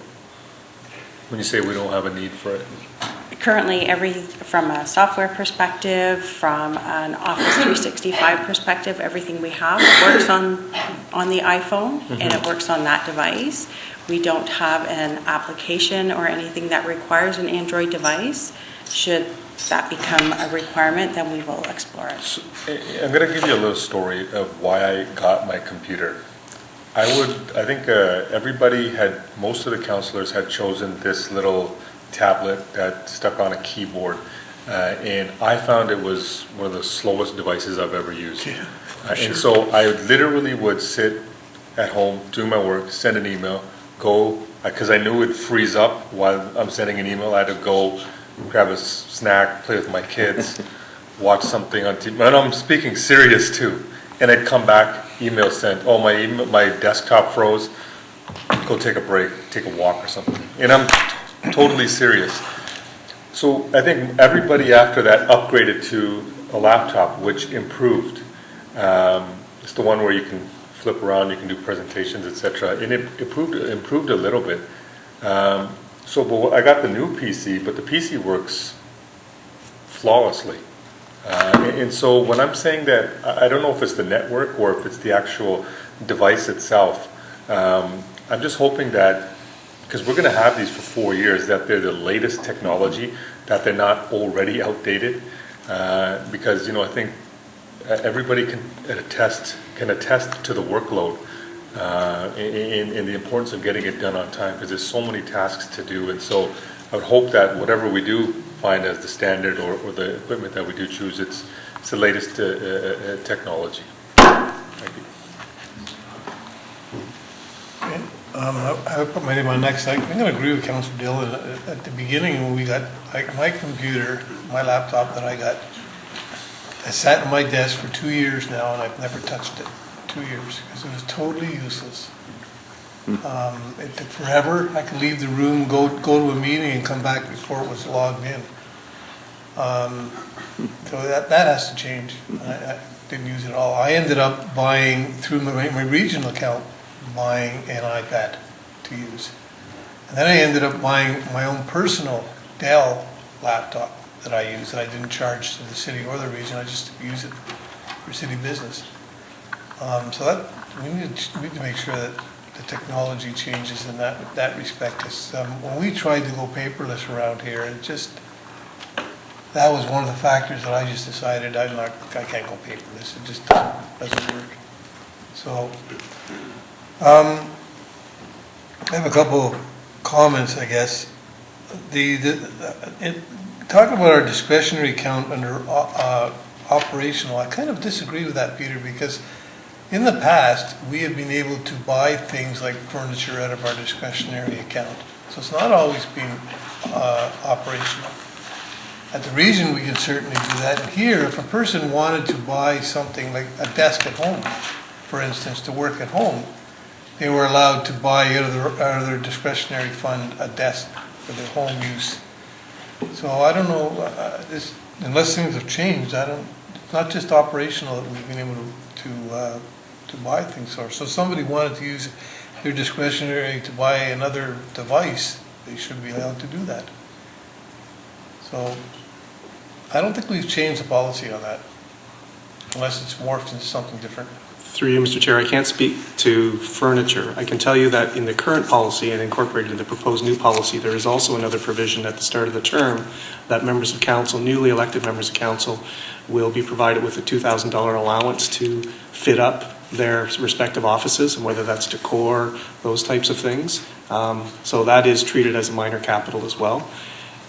When you say we don't have a need for it? Currently, from a software perspective, from an Office 365 perspective, everything we have works on the iPhone, and it works on that device. We don't have an application or anything that requires an Android device. Should that become a requirement, then we will explore it. So, I'm going to give you a little story of why I got my computer. I think most of the counselors had chosen this little tablet that stuck on a keyboard, and I found it was one of the slowest devices I've ever used. Yeah, And so I literally would sit at home, do my work, send an email, go, because I knew it would freeze up while I'm sending an email. I had to go grab a snack, play with my kids, watch something on TV. And I'm speaking serious too. And I'd come back, email sent. Oh, my desktop froze. Go take a break, take a walk or something. And I'm totally serious. So I think everybody after that upgraded to a laptop, which improved. It's the one where you can flip around, you can do presentations, etc. And it improved a little bit. But I got the new PC, but the PC works flawlessly. And so when I'm saying that, I don't know if it's the network or if it's the actual device itself. I'm just hoping that, because we're going to have these for 4 years, that they're the latest technology, that they're not already outdated. Because, I think everybody can attest to the workload and the importance of getting it done on time, because there's so many tasks to do. And so I would hope that whatever we do find as the standard or the equipment that we do choose, it's the latest technology. Thank you. I put my name on next. I'm going to agree with Councillor Dillon. At the beginning, when we got my computer, my laptop that I got, I sat on my desk for 2 years now, and I've never touched it. 2 years, because it was totally useless. It took forever. I could leave the room, go to a meeting, and come back before it was logged in. So that has to change. I didn't use it at all. I ended up buying, through my regional account, buying an iPad to use. And then I ended up buying my own personal Dell laptop that I use, that I didn't charge to the city or the region. I just use it for city business. So that we need to make sure that the technology changes in that respect. Because when we tried to go paperless around here, that was one of the factors that I just decided I can't go paperless. It just doesn't work. So I have a couple of comments, I guess. Talking about our discretionary account under operational, I kind of disagree with that, Peter, because in the past, we have been able to buy things like furniture out of our discretionary account. So it's not always been operational. At the region, we can certainly do that. And here, if a person wanted to buy something like a desk at home, for instance, to work at home, they were allowed to buy out of their discretionary fund a desk for their home use. So I don't know, unless things have changed, it's not just operational that we've been able to buy things for. So if somebody wanted to use their discretionary to buy another device, they should be allowed to do that. So I don't think we've changed the policy on that, unless it's morphed into something different. Through you, Mr. Chair, I can't speak to furniture. I can tell you that in the current policy and incorporated in the proposed new policy, there is also another provision at the start of the term that members of council, newly elected members of council, will be provided with a $2,000 allowance to fit up their respective offices, and whether that's decor, those types of things. So that is treated as a minor capital as well.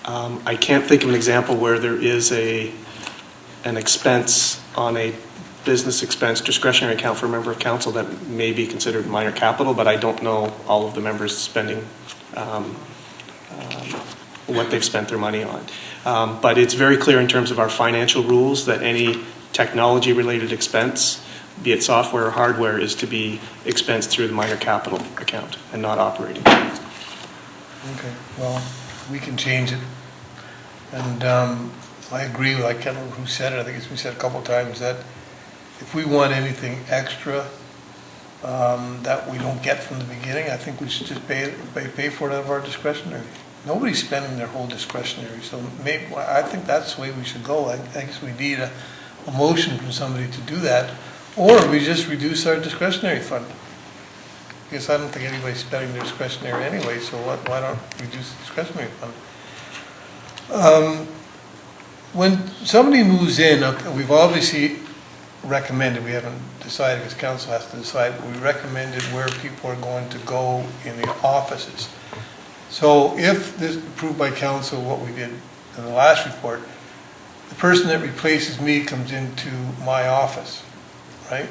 I can't think of an example where there is an expense on a business expense discretionary account for a member of council that may be considered minor capital, but I don't know all of the members spending what they've spent their money on. But it's very clear in terms of our financial rules that any technology-related expense, be it software or hardware, is to be expensed through the minor capital account and not operating. Okay, well, we can change it. And I agree with, I can't remember who said it, I think it's been said a couple of times, that if we want anything extra that we don't get from the beginning, I think we should just pay for it out of our discretionary. Nobody's spending their whole discretionary, so maybe, I think that's the way we should go. I guess we need a motion from somebody to do that, or we just reduce our discretionary fund. Because I don't think anybody's spending their discretionary anyway, so why don't we reduce the discretionary fund? When somebody moves in, we've obviously recommended, we haven't decided because council has to decide, but we recommended where people are going to go in the offices. So if this approved by council, what we did in the last report, the person that replaces me comes into my office, right?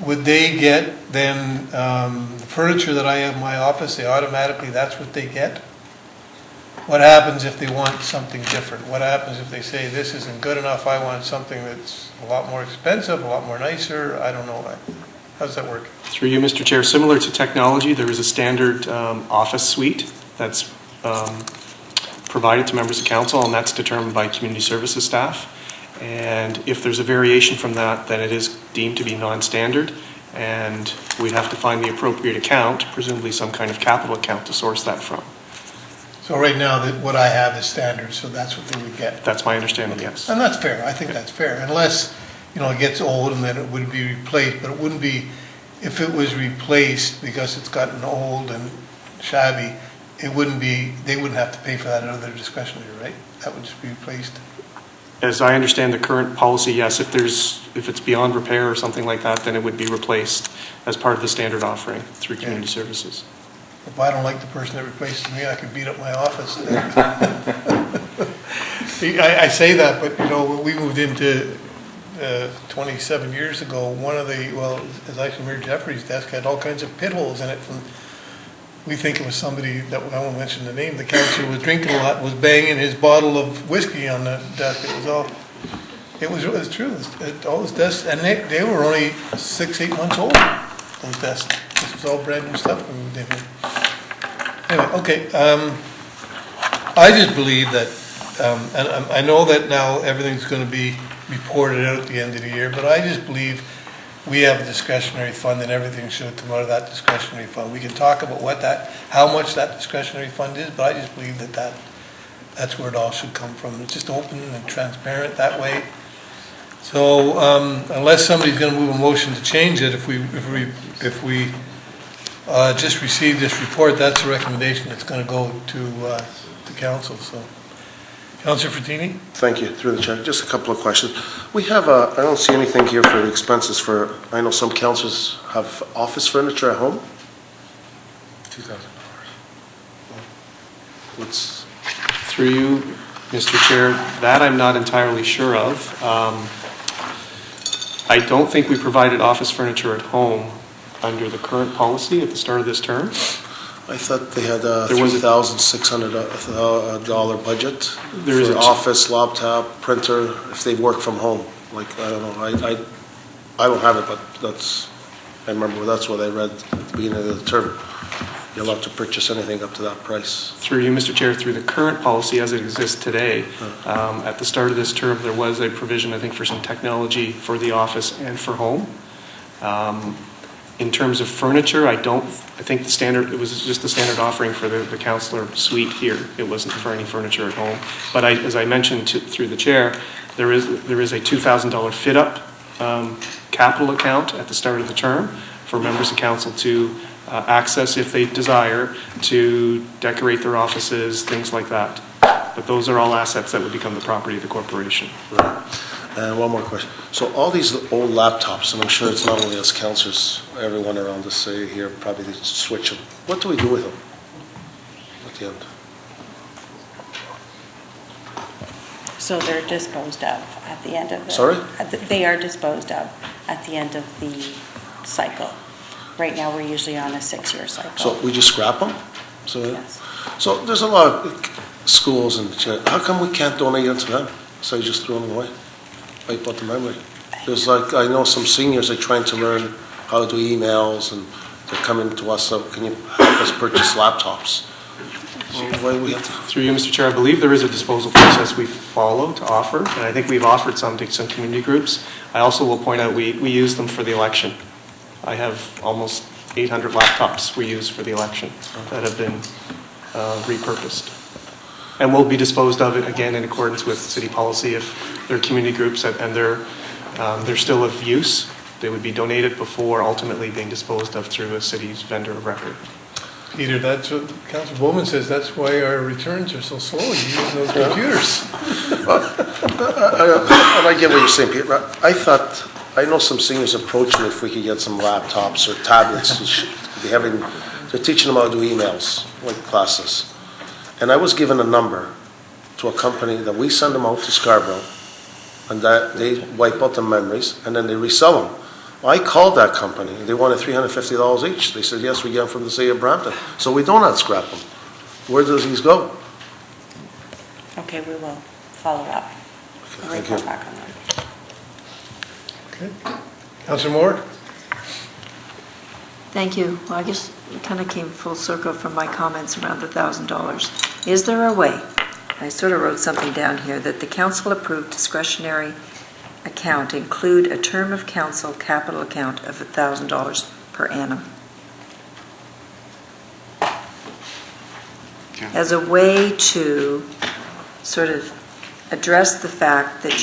Would they get then the furniture that I have in my office, they automatically, that's what they get? What happens if they want something different? What happens if they say, this isn't good enough, I want something that's a lot more expensive, a lot more nicer, I don't know. How does that work? Through you, Mr. Chair, similar to technology, there is a standard office suite that's provided to members of council, and that's determined by community services staff. And if there's a variation from that, then it is deemed to be non-standard, and we'd have to find the appropriate account, presumably some kind of capital account, to source that from. So right now, what I have is standard, so that's what they would get. That's my understanding, yes. And that's fair, I think that's fair, unless, it gets old and then it would be replaced, but it wouldn't be, if it was replaced because it's gotten old and shabby, they wouldn't have to pay for that out of their discretionary, right? That would just be replaced. As I understand the current policy, yes, if it's beyond repair or something like that, then it would be replaced as part of the standard offering through community services. If I don't like the person that replaces me, I could beat up my office. I say that, but when we moved into 27 years ago, it was actually Mayor Jeffrey's desk had all kinds of pit holes in it. We think it was somebody that, I won't mention the name, the councillor was drinking a lot, was banging his bottle of whiskey on the desk. It was true. All his desks, and they were only 6-8 months old, those desks. This was all brand new stuff when we moved in here. Anyway, okay. I just believe that, and I know that now everything's going to be reported out at the end of the year, but I just believe we have a discretionary fund and everything should come out of that discretionary fund. We can talk about how much that discretionary fund is, but I just believe that's where it all should come from. It's just open and transparent that way. So unless somebody's going to move a motion to change it, if we just received this report, that's the recommendation that's going to go to council. So, Councillor Frattini? Thank you, through the chair. Just a couple of questions. We have, I don't see anything here for the expenses for, I know some councils have office furniture at home. $2,000. What's? Through you, Mr. Chair, that I'm not entirely sure of. I don't think we provided office furniture at home under the current policy at the start of this term. I thought they had a $3,600 budget for office, laptop, printer, if they work from home. Like, I don't know, I don't have it, but I remember that's what I read at the beginning of the term. You're allowed to purchase anything up to that price. Through you, Mr. Chair, through the current policy as it exists today, at the start of this term, there was a provision, I think, for some technology for the office and for home. In terms of furniture, I think it was just the standard offering for the councillor suite here. It wasn't for any furniture at home. But as I mentioned through the chair, there is a $2,000 fit-up capital account at the start of the term for members of council to access if they desire to decorate their offices, things like that. But those are all assets that would become the property of the corporation. Right. And one more question. So all these old laptops, and I'm sure it's not only us councillors, everyone around us say here, probably they switch them. What do we do with them at the end? So they're disposed of at the end of the... Sorry? They are disposed of at the end of the cycle. Right now, we're usually on a 6-year cycle. So we just scrap them? Yes. So there's a lot of schools and, how come we can't donate them to them? So you just throw them away? Wipe out the memory. There's like, I know some seniors are trying to learn how to do emails and they're coming to us, so can you help us purchase laptops? So why do we have to? Through you, Mr. Chair, I believe there is a disposal process we follow to offer, and I think we've offered some to some community groups. I also will point out we use them for the election. I have almost 800 laptops we use for the election that have been repurposed. And will be disposed of, again, in accordance with city policy. If they're community groups and they're still of use, they would be donated before ultimately being disposed of through a city's vendor of record. Peter, that's what Councillor Bowman says, that's why our returns are so slow, you're using those computers. And I get what you're saying, Peter. I know some seniors approached me if we could get some laptops or tablets. They're teaching them how to do emails, like classes. And I was given a number to a company that we send them out to Scarborough, and that they wipe out the memories, and then they resell them. I called that company, and they wanted $350 each. They said, yes, we get them from the city of Brampton. So we don't have to scrap them. Where does these go? Okay, we will follow up. Okay, thank you. Report back on that. Okay. Councillor Moore? Thank you. Well, I guess it kind of came full circle from my comments around the $1,000. Is there a way, I sort of wrote something down here, that the council-approved discretionary account include a term of council capital account of $1,000 per annum? As a way to sort of address the fact that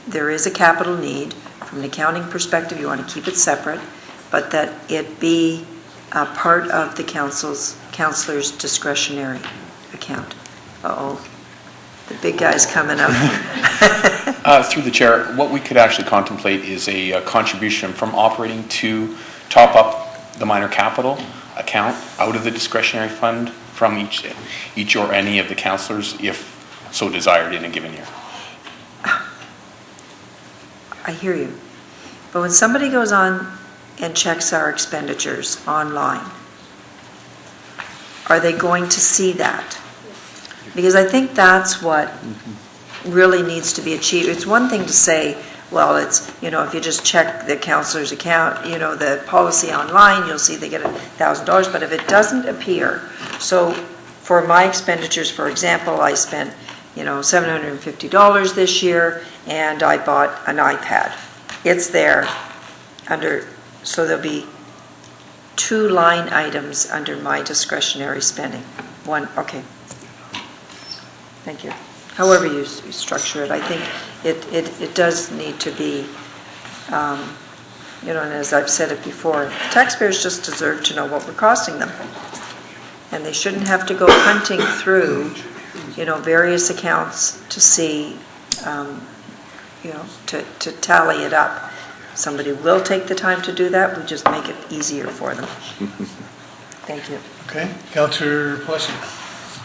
there is a capital need. From an accounting perspective, you want to keep it separate, but that it be a part of the councillor's discretionary account. Uh-oh, the big guy's coming up. Through the chair, what we could actually contemplate is a contribution from operating to top up the minor capital account out of the discretionary fund from each or any of the councillors, if so desired in a given year. I hear you. But when somebody goes on and checks our expenditures online, are they going to see that? Because I think that's what really needs to be achieved. It's one thing to say, well, it's, if you just check the councillor's account, the policy online, you'll see they get $1,000, but if it doesn't appear, so for my expenditures, for example, I spent, $750 this year, and I bought an iPad. It's there so there'll be 2 line items under my discretionary spending. One, okay. Thank you. However you structure it, I think it does need to be, and as I've said it before, taxpayers just deserve to know what we're costing them. And they shouldn't have to go hunting through, various accounts to see, to tally it up. Somebody will take the time to do that, we just make it easier for them. Thank you. Okay, Councillor Plessy.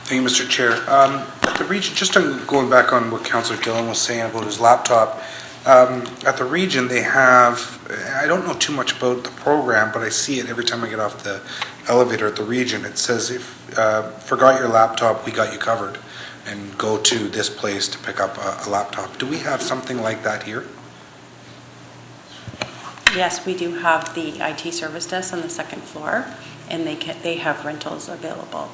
Thank you, Mr. Chair. At the region, just going back on what Councillor Dillon was saying about his laptop, at the region they have, I don't know too much about the program, but I see it every time I get off the elevator at the region. It says, if forgot your laptop, we got you covered, and go to this place to pick up a laptop. Do we have something like that here? Yes, we do have the IT service desk on the second floor, and they have rentals available.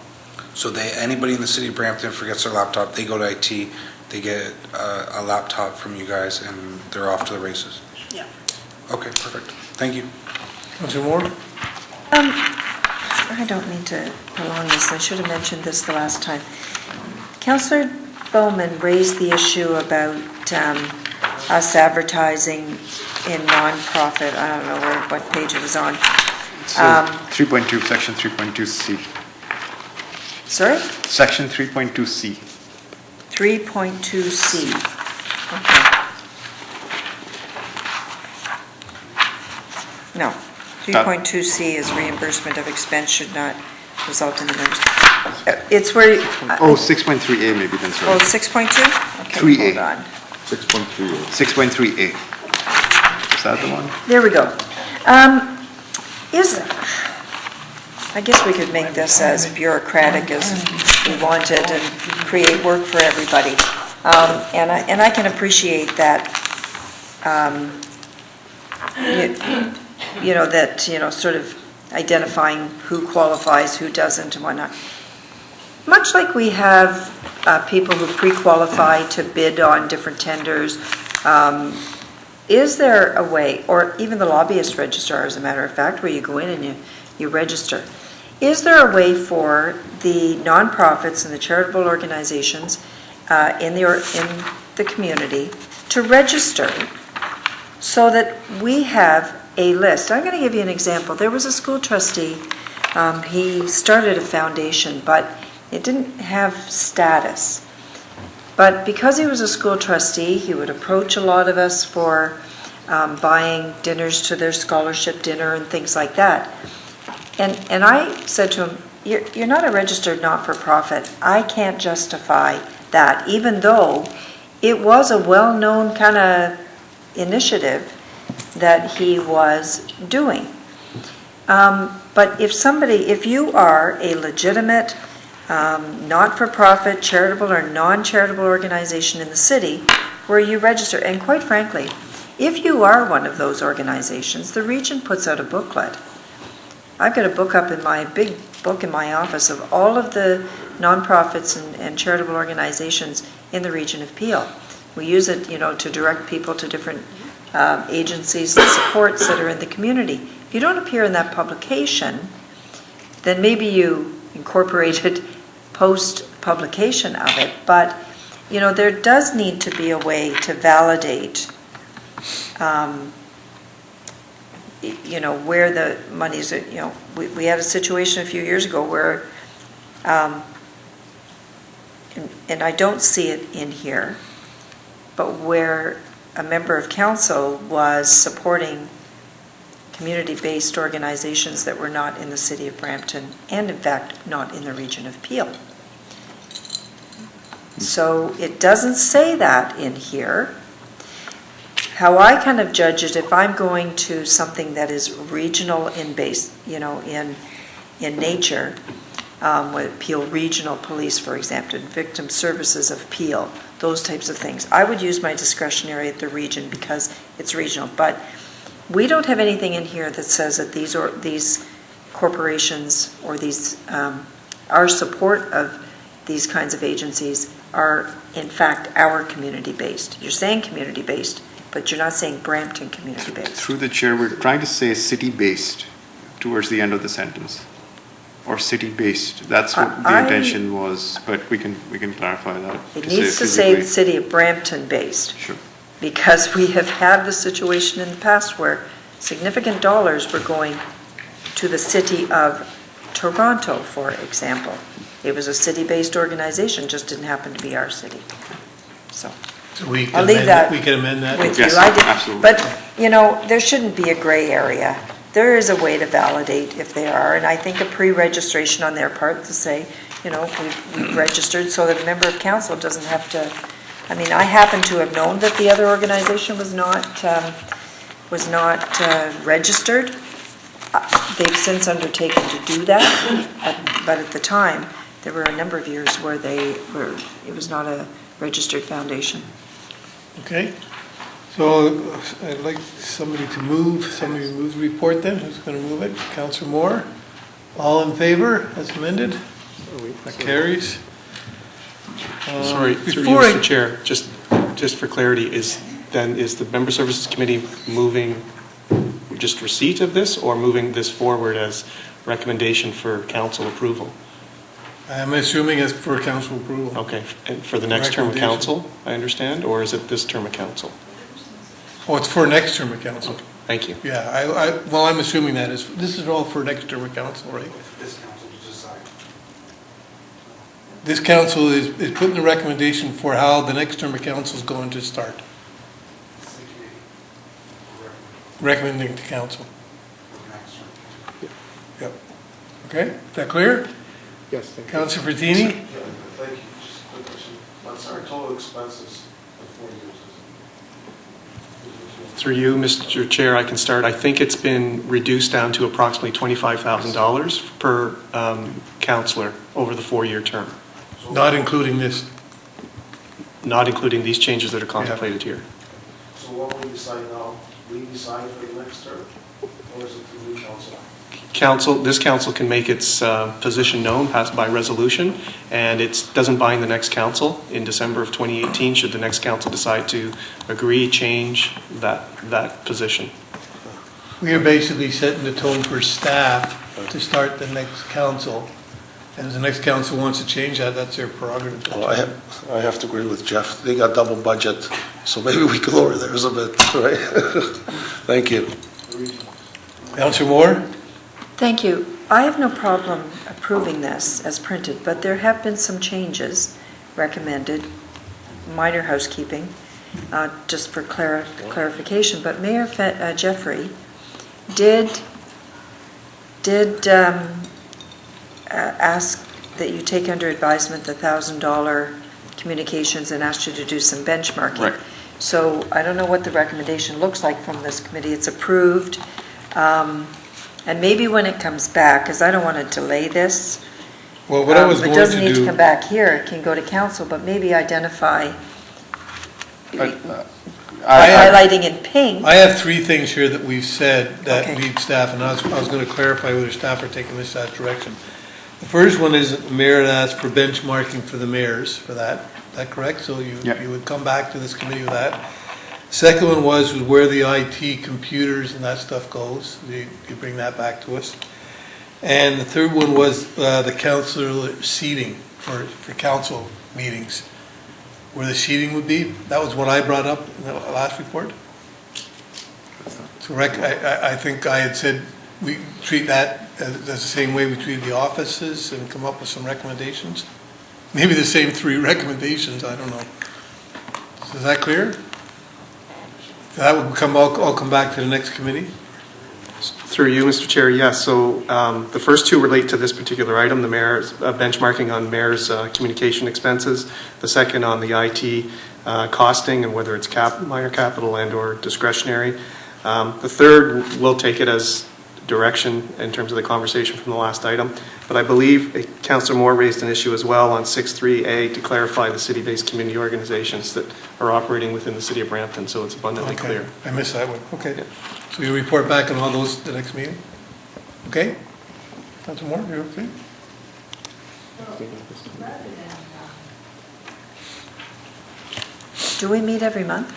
So anybody in the city of Brampton forgets their laptop, they go to IT, they get a laptop from you guys, and they're off to the races? Yeah. Okay, perfect. Thank you. Councillor Moore? I don't mean to prolong this. I should have mentioned this the last time. Councillor Bowman raised the issue about us advertising in non-profit. I don't know what page it was on. 3.2, section 3.2C. Sorry? Section 3.2C. 3.2C. Okay. No. That- 3.2C is reimbursement of expense should not result in the members. It's where, Oh, 6.3A maybe then, oh, sorry. 6.2? Okay, 3A. hold on. 6.3. 6.3A. Is that the one? There we go. I guess we could make this as bureaucratic as we wanted and create work for everybody. And I can appreciate that, sort of identifying who qualifies, who doesn't, and whatnot. Much like we have people who pre-qualify to bid on different tenders, is there a way, or even the lobbyist registrar, as a matter of fact, where you go in and you register, is there a way for the nonprofits and the charitable organizations in the community to register so that we have a list? I'm going to give you an example. There was a school trustee, he started a foundation, but it didn't have status. But because he was a school trustee, he would approach a lot of us for buying dinners to their scholarship dinner and things like that. And I said to him, you're not a registered not-for-profit. I can't justify that, even though it was a well-known kind of initiative that he was doing. But if you are a legitimate not-for-profit, charitable or non-charitable organization in the city where you register, and quite frankly, if you are one of those organizations, the region puts out a booklet. I've got a big book in my office of all of the nonprofits and charitable organizations in the region of Peel. We use it, to direct people to different agencies and supports that are in the community. If you don't appear in that publication, then maybe you incorporate it post-publication of it. But, there does need to be a way to validate where the monies are. We had a situation a few years ago where, and I don't see it in here, but where a member of council was supporting community-based organizations that were not in the city of Brampton and, in fact, not in the region of Peel. So it doesn't say that in here. How I kind of judge it, if I'm going to something that is regional in base, in nature, with Peel Regional Police, for example, Victim Services of Peel, those types of things, I would use my discretionary at the region because it's regional. But we don't have anything in here that says that these corporations or our support of these kinds of agencies are, in fact, our community-based. You're saying community-based, but you're not saying Brampton community-based. Through the chair, we're trying to say city-based towards the end of the sentence, or city-based. That's what the intention was, but we can clarify that. It needs to say the city of Brampton-based. Sure. Because we have had the situation in the past where significant dollars were going to the city of Toronto, for example. It was a city-based organization, just didn't happen to be our city. So we I'll leave that we can amend that. with Yes, you. absolutely. But, there shouldn't be a gray area. There is a way to validate if they are, and I think a pre-registration on their part to say, we've registered so that a member of council doesn't have to. I happen to have known that the other organization was not registered. They've since undertaken to do that, but at the time, there were a number of years where it was not a registered foundation. Okay. So I'd like somebody to move the report then. Who's going to move it? Councillor Moore. All in favor as amended? That carries. Sorry, through you, before Mr. Chair, just for clarity, is the Member Services Committee moving just receipt of this or moving this forward as recommendation for council approval? I'm assuming it's for council approval. Okay, and for the next term of council, I understand, or is it this term of council? Oh, it's for next term of council. Okay, thank you. Yeah, I'm assuming this is all for next term of council, right? This council to decide. This council is putting the recommendation for how the next term of council is going to start. Recommending to council. Okay, is that clear? Yes, thank you. Councillor Frattini? Thank you. Just a quick question. What's our total expenses in 4 years? Through you, Mr. Chair, I can start. I think it's been reduced down to approximately $25,000 per councillor over the 4-year term, Not including this. not including these changes that are contemplated here. So what we decide now, we decide for the next term, or is it the new council? This council can make its position known, passed by resolution, and it doesn't bind the next council in December of 2018, should the next council decide to agree, change that position. We are basically setting the tone for staff to start the next council. And if the next council wants to change that, that's their prerogative. Well, I have to agree with Jeff. They got double budget, so maybe we could lower theirs a bit, right? Thank you. Councillor Moore? Thank you. I have no problem approving this as printed, but there have been some changes recommended, minor housekeeping, just for clarification. But Mayor Jeffrey did ask that you take under advisement the $1,000 communications and asked you to do some benchmarking. Right. So I don't know what the recommendation looks like from this committee. It's approved. And maybe when it comes back, because I don't want to delay this. Well, what I was going to do. It doesn't need to come back here. It can go to council, but maybe identify, highlighting in pink. I have 3 things here that we've said that Okay. need staff, and I was going to clarify whether staff are taking this that direction. The first one is that the mayor had asked for benchmarking for the mayors for that. Is that correct? So you would come back to this committee with that. Second one was where the IT computers and that stuff goes. You bring that back to us. And the third one was the councillor seating for council meetings, where the seating would be. That was what I brought up in the last report. So I think I had said we treat that as the same way we treated the offices and come up with some recommendations. Maybe the same 3 recommendations, I don't know. Is that clear? That would all come back to the next committee? Through you, Mr. Chair, yes. So the first 2 relate to this particular item, the mayor's benchmarking on mayor's communication expenses. The second on the IT costing and whether it's minor capital and or discretionary. The third, we'll take it as direction in terms of the conversation from the last item. But I believe Councillor Moore raised an issue as well on 6.3A to clarify the city-based community organizations that are operating within the city of Brampton, so it's abundantly clear. I missed that one. Okay. Yeah. So you report back on all those the next meeting? Okay? Councillor Moore, you're okay? Do we meet every month?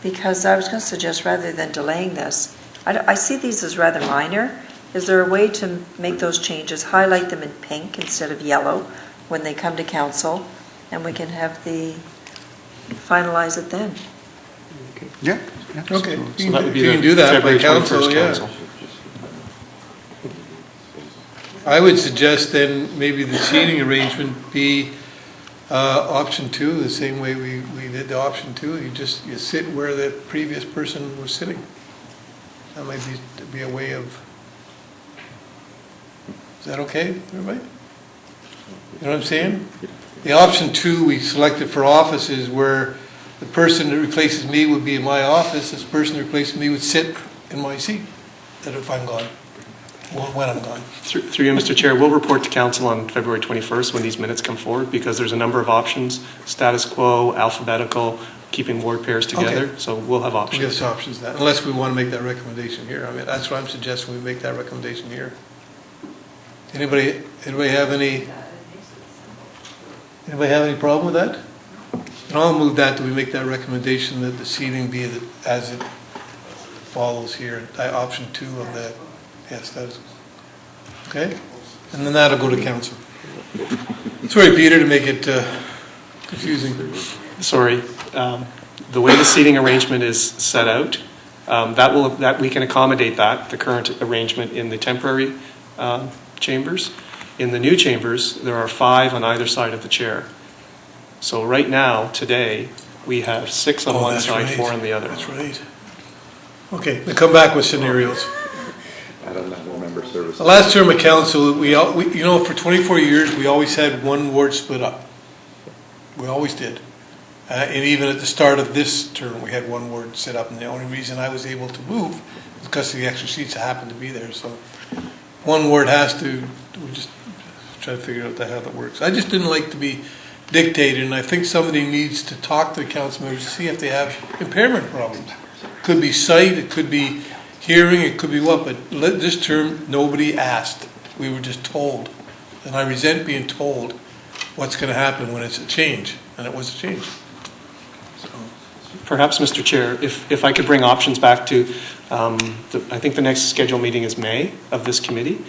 Because I was going to suggest rather than delaying this, I see these as rather minor. Is there a way to make those changes, highlight them in pink instead of yellow when they come to council, and we can have finalize it then? Yeah. Okay. So that would be you the can do that by February council, 21st yeah. council. I would suggest then maybe the seating arrangement be option 2, the same way we did the option 2. You sit where the previous person was sitting. That might be a way of. Is that okay, everybody? You know what I'm saying? The option 2 we selected for offices where the person that replaces me would be in my office, this person that replaces me would sit in my seat, that if I'm gone, when I'm gone. Through you, Mr. Chair, we'll report to council on February 21st when these minutes come forward, because there's a number of options, status quo, alphabetical, keeping ward pairs together, Okay. so we'll have options. We'll get options then, unless we want to make that recommendation here. I mean, that's what I'm suggesting, we make that recommendation here. Anybody have any problem with that? And I'll move that we make that recommendation that the seating be as it follows here, option 2 of that. Yes, that is, okay? And then that'll go to council. Sorry, Peter, to make it confusing. Sorry, the way the seating arrangement is set out, that we can accommodate the current arrangement in the temporary chambers. In the new chambers, there are 5 on either side of the chair. So right now, today, we have 6 on one side, 4 on the other. That's right. Okay, we'll come back with scenarios. had on that more member services. The last term of council, you know, for 24 years, we always had one ward split up. We always did. And even at the start of this term, we had one ward set up, and the only reason I was able to move was because of the extra seats that happened to be there. So one ward has to, we just try to figure out how that works. I just didn't like to be dictated, and I think somebody needs to talk to the council members to see if they have impairment problems. Could be sight, it could be hearing, it could be what, but this term, nobody asked. We were just told. And I resent being told what's going to happen when it's a change, and it was a change. So. Perhaps, Mr. Chair, if I could bring options back to, I think the next scheduled meeting is May of this committee,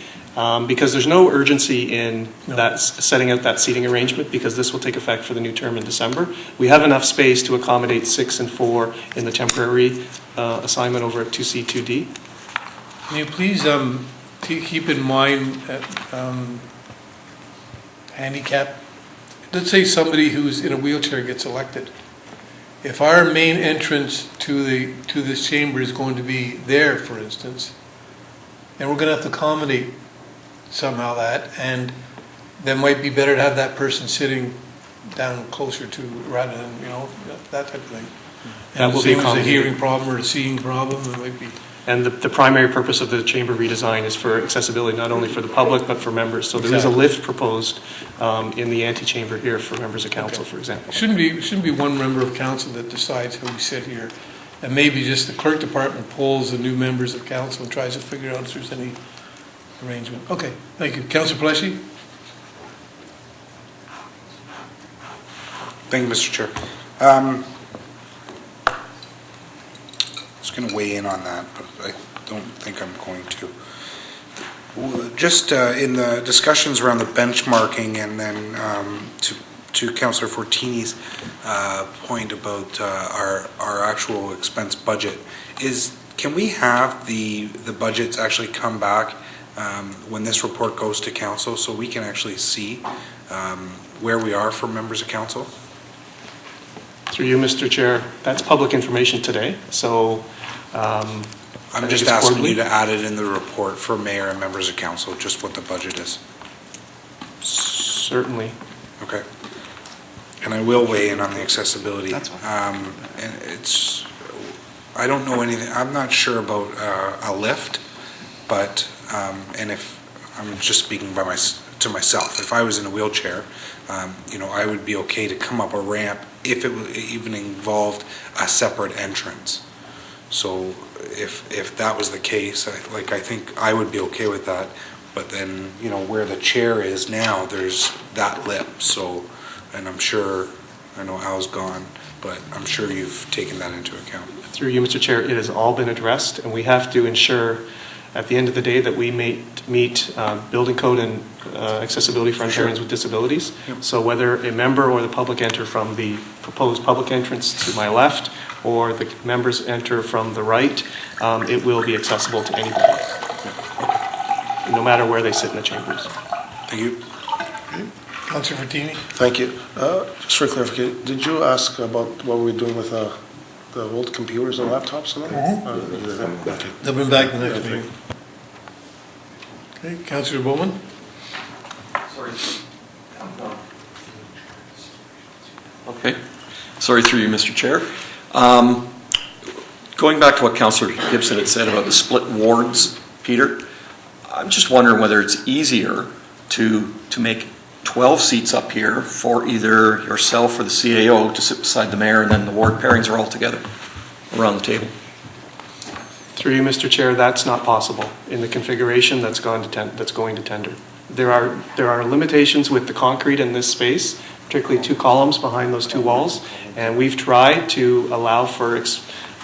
because there's no urgency in that setting out that seating arrangement, because this will take effect for the new term in December. We have enough space to accommodate 6 and 4 in the temporary assignment over at 2C, 2D. Can you please keep in mind handicap? Let's say somebody who's in a wheelchair gets elected. If our main entrance to this chamber is going to be there, for instance, and we're going to have to accommodate somehow that, and then might be better to have that person sitting down closer to, rather than, you know, that type of thing. And the same as a hearing problem or a seeing problem, it might be. And the primary purpose of the chamber redesign is for accessibility, not only for the public, but for members. So there is a lift proposed in the antechamber here for members of council, for example. It shouldn't be one member of council that decides how we sit here. And maybe just the clerk department pulls the new members of council and tries to figure out if there's any arrangement. Okay, thank you. Councillor Pleshy? Thank you, Mr. Chair. I was going to weigh in on that, but I don't think I'm going to. Just in the discussions around the benchmarking, and then to Councillor Fortini's point about our actual expense budget, can we have the budgets actually come back when this report goes to council, so we can actually see where we are for members of council? Through you, Mr. Chair, that's public information today, so I'm just asking you to add it in the report for mayor and members of council, just what the budget is. Certainly. Okay. And I will weigh in on the accessibility. That's fine. And I don't know anything, I'm not sure about a lift, but, and if, I'm just speaking to myself, if I was in a wheelchair, I would be okay to come up a ramp if it even involved a separate entrance. So if that was the case, I think I would be okay with that. But then, where the chair is now, there's that lip. So, and I'm sure, I know Al's gone, but I'm sure you've taken that into account. Through you, Mr. Chair, it has all been addressed, and we have to ensure at the end of the day that we meet building code and accessibility for Ontarians with disabilities. Yep. So whether a member or the public enter from the proposed public entrance to my left, or the members enter from the right, it will be accessible to anybody, no matter where they sit in the chambers. Thank you. Councillor Fortini? Thank you. Just for clarification, did you ask about what we're doing with the old computers and laptops and that? Okay. They'll bring back the next meeting. Okay, Councillor Bowman? Sorry. Okay. Sorry, through you, Mr. Chair. Going back to what Councillor Gibson had said about the split wards, Peter, I'm just wondering whether it's easier to make 12 seats up here for either yourself or the CAO to sit beside the mayor, and then the ward pairings are all together around the table. Through you, Mr. Chair, that's not possible in the configuration that's going to tender. There are limitations with the concrete in this space, particularly 2 columns behind those 2 walls, and we've tried to allow for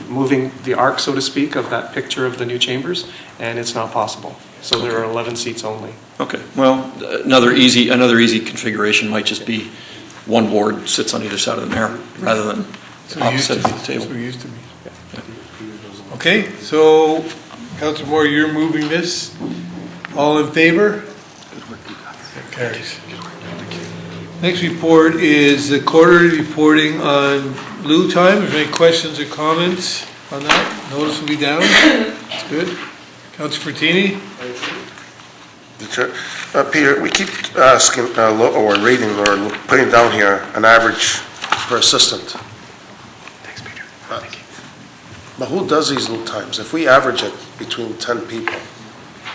moving the arc, so to speak, of that picture of the new chambers, and it's not possible. So there are 11 seats only. Okay. Well, another easy configuration might just be one ward sits on either side of the mayor rather than opposite of the table. That's what it used to be. Yeah. Okay, so Councillor Moore, you're moving this. All in favor? That carries. Next report is the quarterly reporting on loo time. If there are any questions or comments on that, notice will be down. That's good. Councillor Fortini? Peter, we keep asking, or reading, or putting down here an average per assistant. Thanks, Peter. Thank you. But who does these loop times? If we average it between 10 people,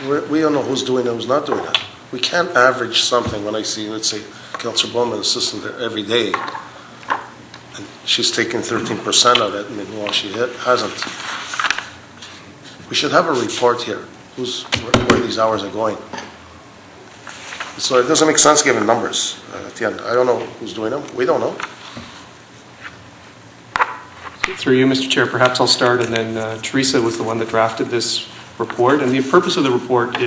we don't know who's doing it, who's not doing it. We can't average something when I see, let's say, Councillor Bowman, assistant there every day, and she's taking 13% of it, meanwhile she hasn't. We should have a report here, where these hours are going. So it doesn't make sense giving numbers at the end. I don't know who's doing them. We don't know. Through you, Mr. Chair, perhaps I'll start, and then Teresa was the one that drafted this report. And the purpose of the report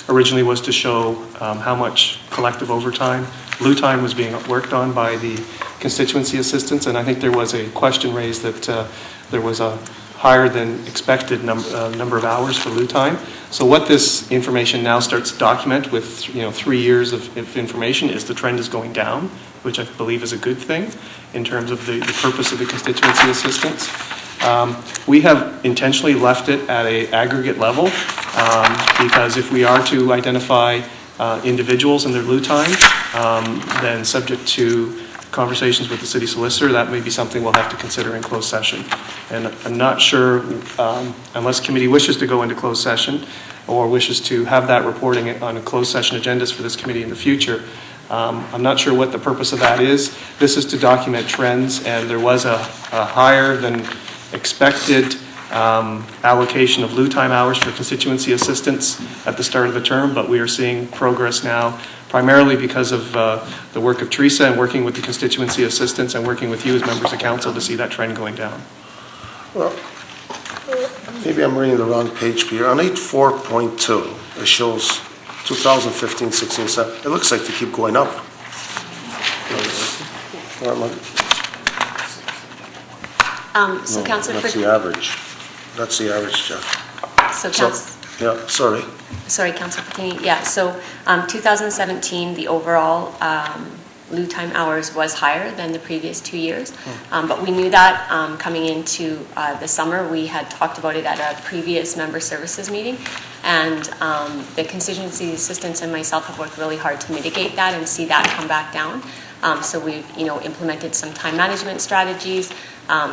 originally was to show how much collective overtime, lieu time was being worked on by the constituency assistants. And I think there was a question raised that there was a higher than expected number of hours for lieu time. So what this information now starts to document with 3 years of information is the trend is going down, which I believe is a good thing in terms of the purpose of the constituency assistance. We have intentionally left it at an aggregate level because if we are to identify individuals and their lieu time, then subject to conversations with the city solicitor, that may be something we'll have to consider in closed session. And I'm not sure, unless committee wishes to go into closed session or wishes to have that reporting on a closed session agendas for this committee in the future, I'm not sure what the purpose of that is. This is to document trends, and there was a higher than expected allocation of lieu time hours for constituency assistants at the start of the term, but we are seeing progress now, primarily because of the work of Teresa and working with the constituency assistants and working with you as members of council to see that trend going down. Well, maybe I'm reading the wrong page, Peter. On 8.4.2, it shows 2015, 16, 17. It looks like they keep going up. So Councillor, that's the average. That's the average, Jeff. Sorry, Councillor Fortini. Yeah, so 2017, the overall lieu time hours was higher than the previous 2 years. But we knew that coming into the summer. We had talked about it at a previous member services meeting. And the constituency assistants and myself have worked really hard to mitigate that and see that come back down. So we've implemented some time management strategies,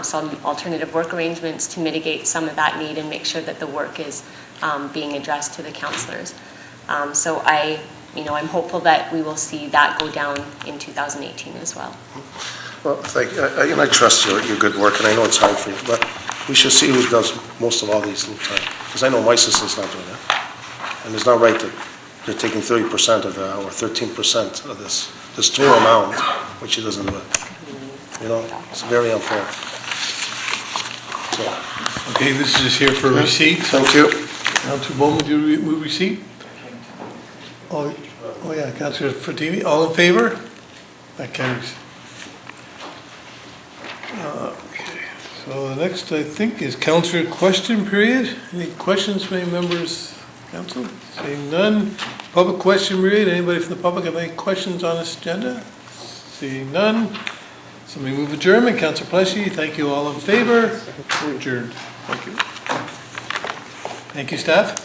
some alternative work arrangements to mitigate some of that need and make sure that the work is being addressed to the councillors. So I'm hopeful that we will see that go down in 2018 as well. Well, thank you. And I trust your good work, and I know it's hard for you, but we should see who does most of all these lieu time. Because I know my assistant's not doing that. And it's not right that they're taking 30% of that or 13% of this total amount, which he doesn't do it. It's very unfair. So. Okay, this is here for receipt. Thank you. Councillor Bowman, do you move receipt? Oh yeah, Councillor Fortini, all in favor? That carries. Okay, so the next, I think, is councillor question period. Any questions from any members, council? Seeing none. Public question period. Anybody from the public have any questions on this agenda? Seeing none. Somebody move adjournment. Councillor Pleshy, thank you. All in favor? We're adjourned. Thank you. Thank you, staff.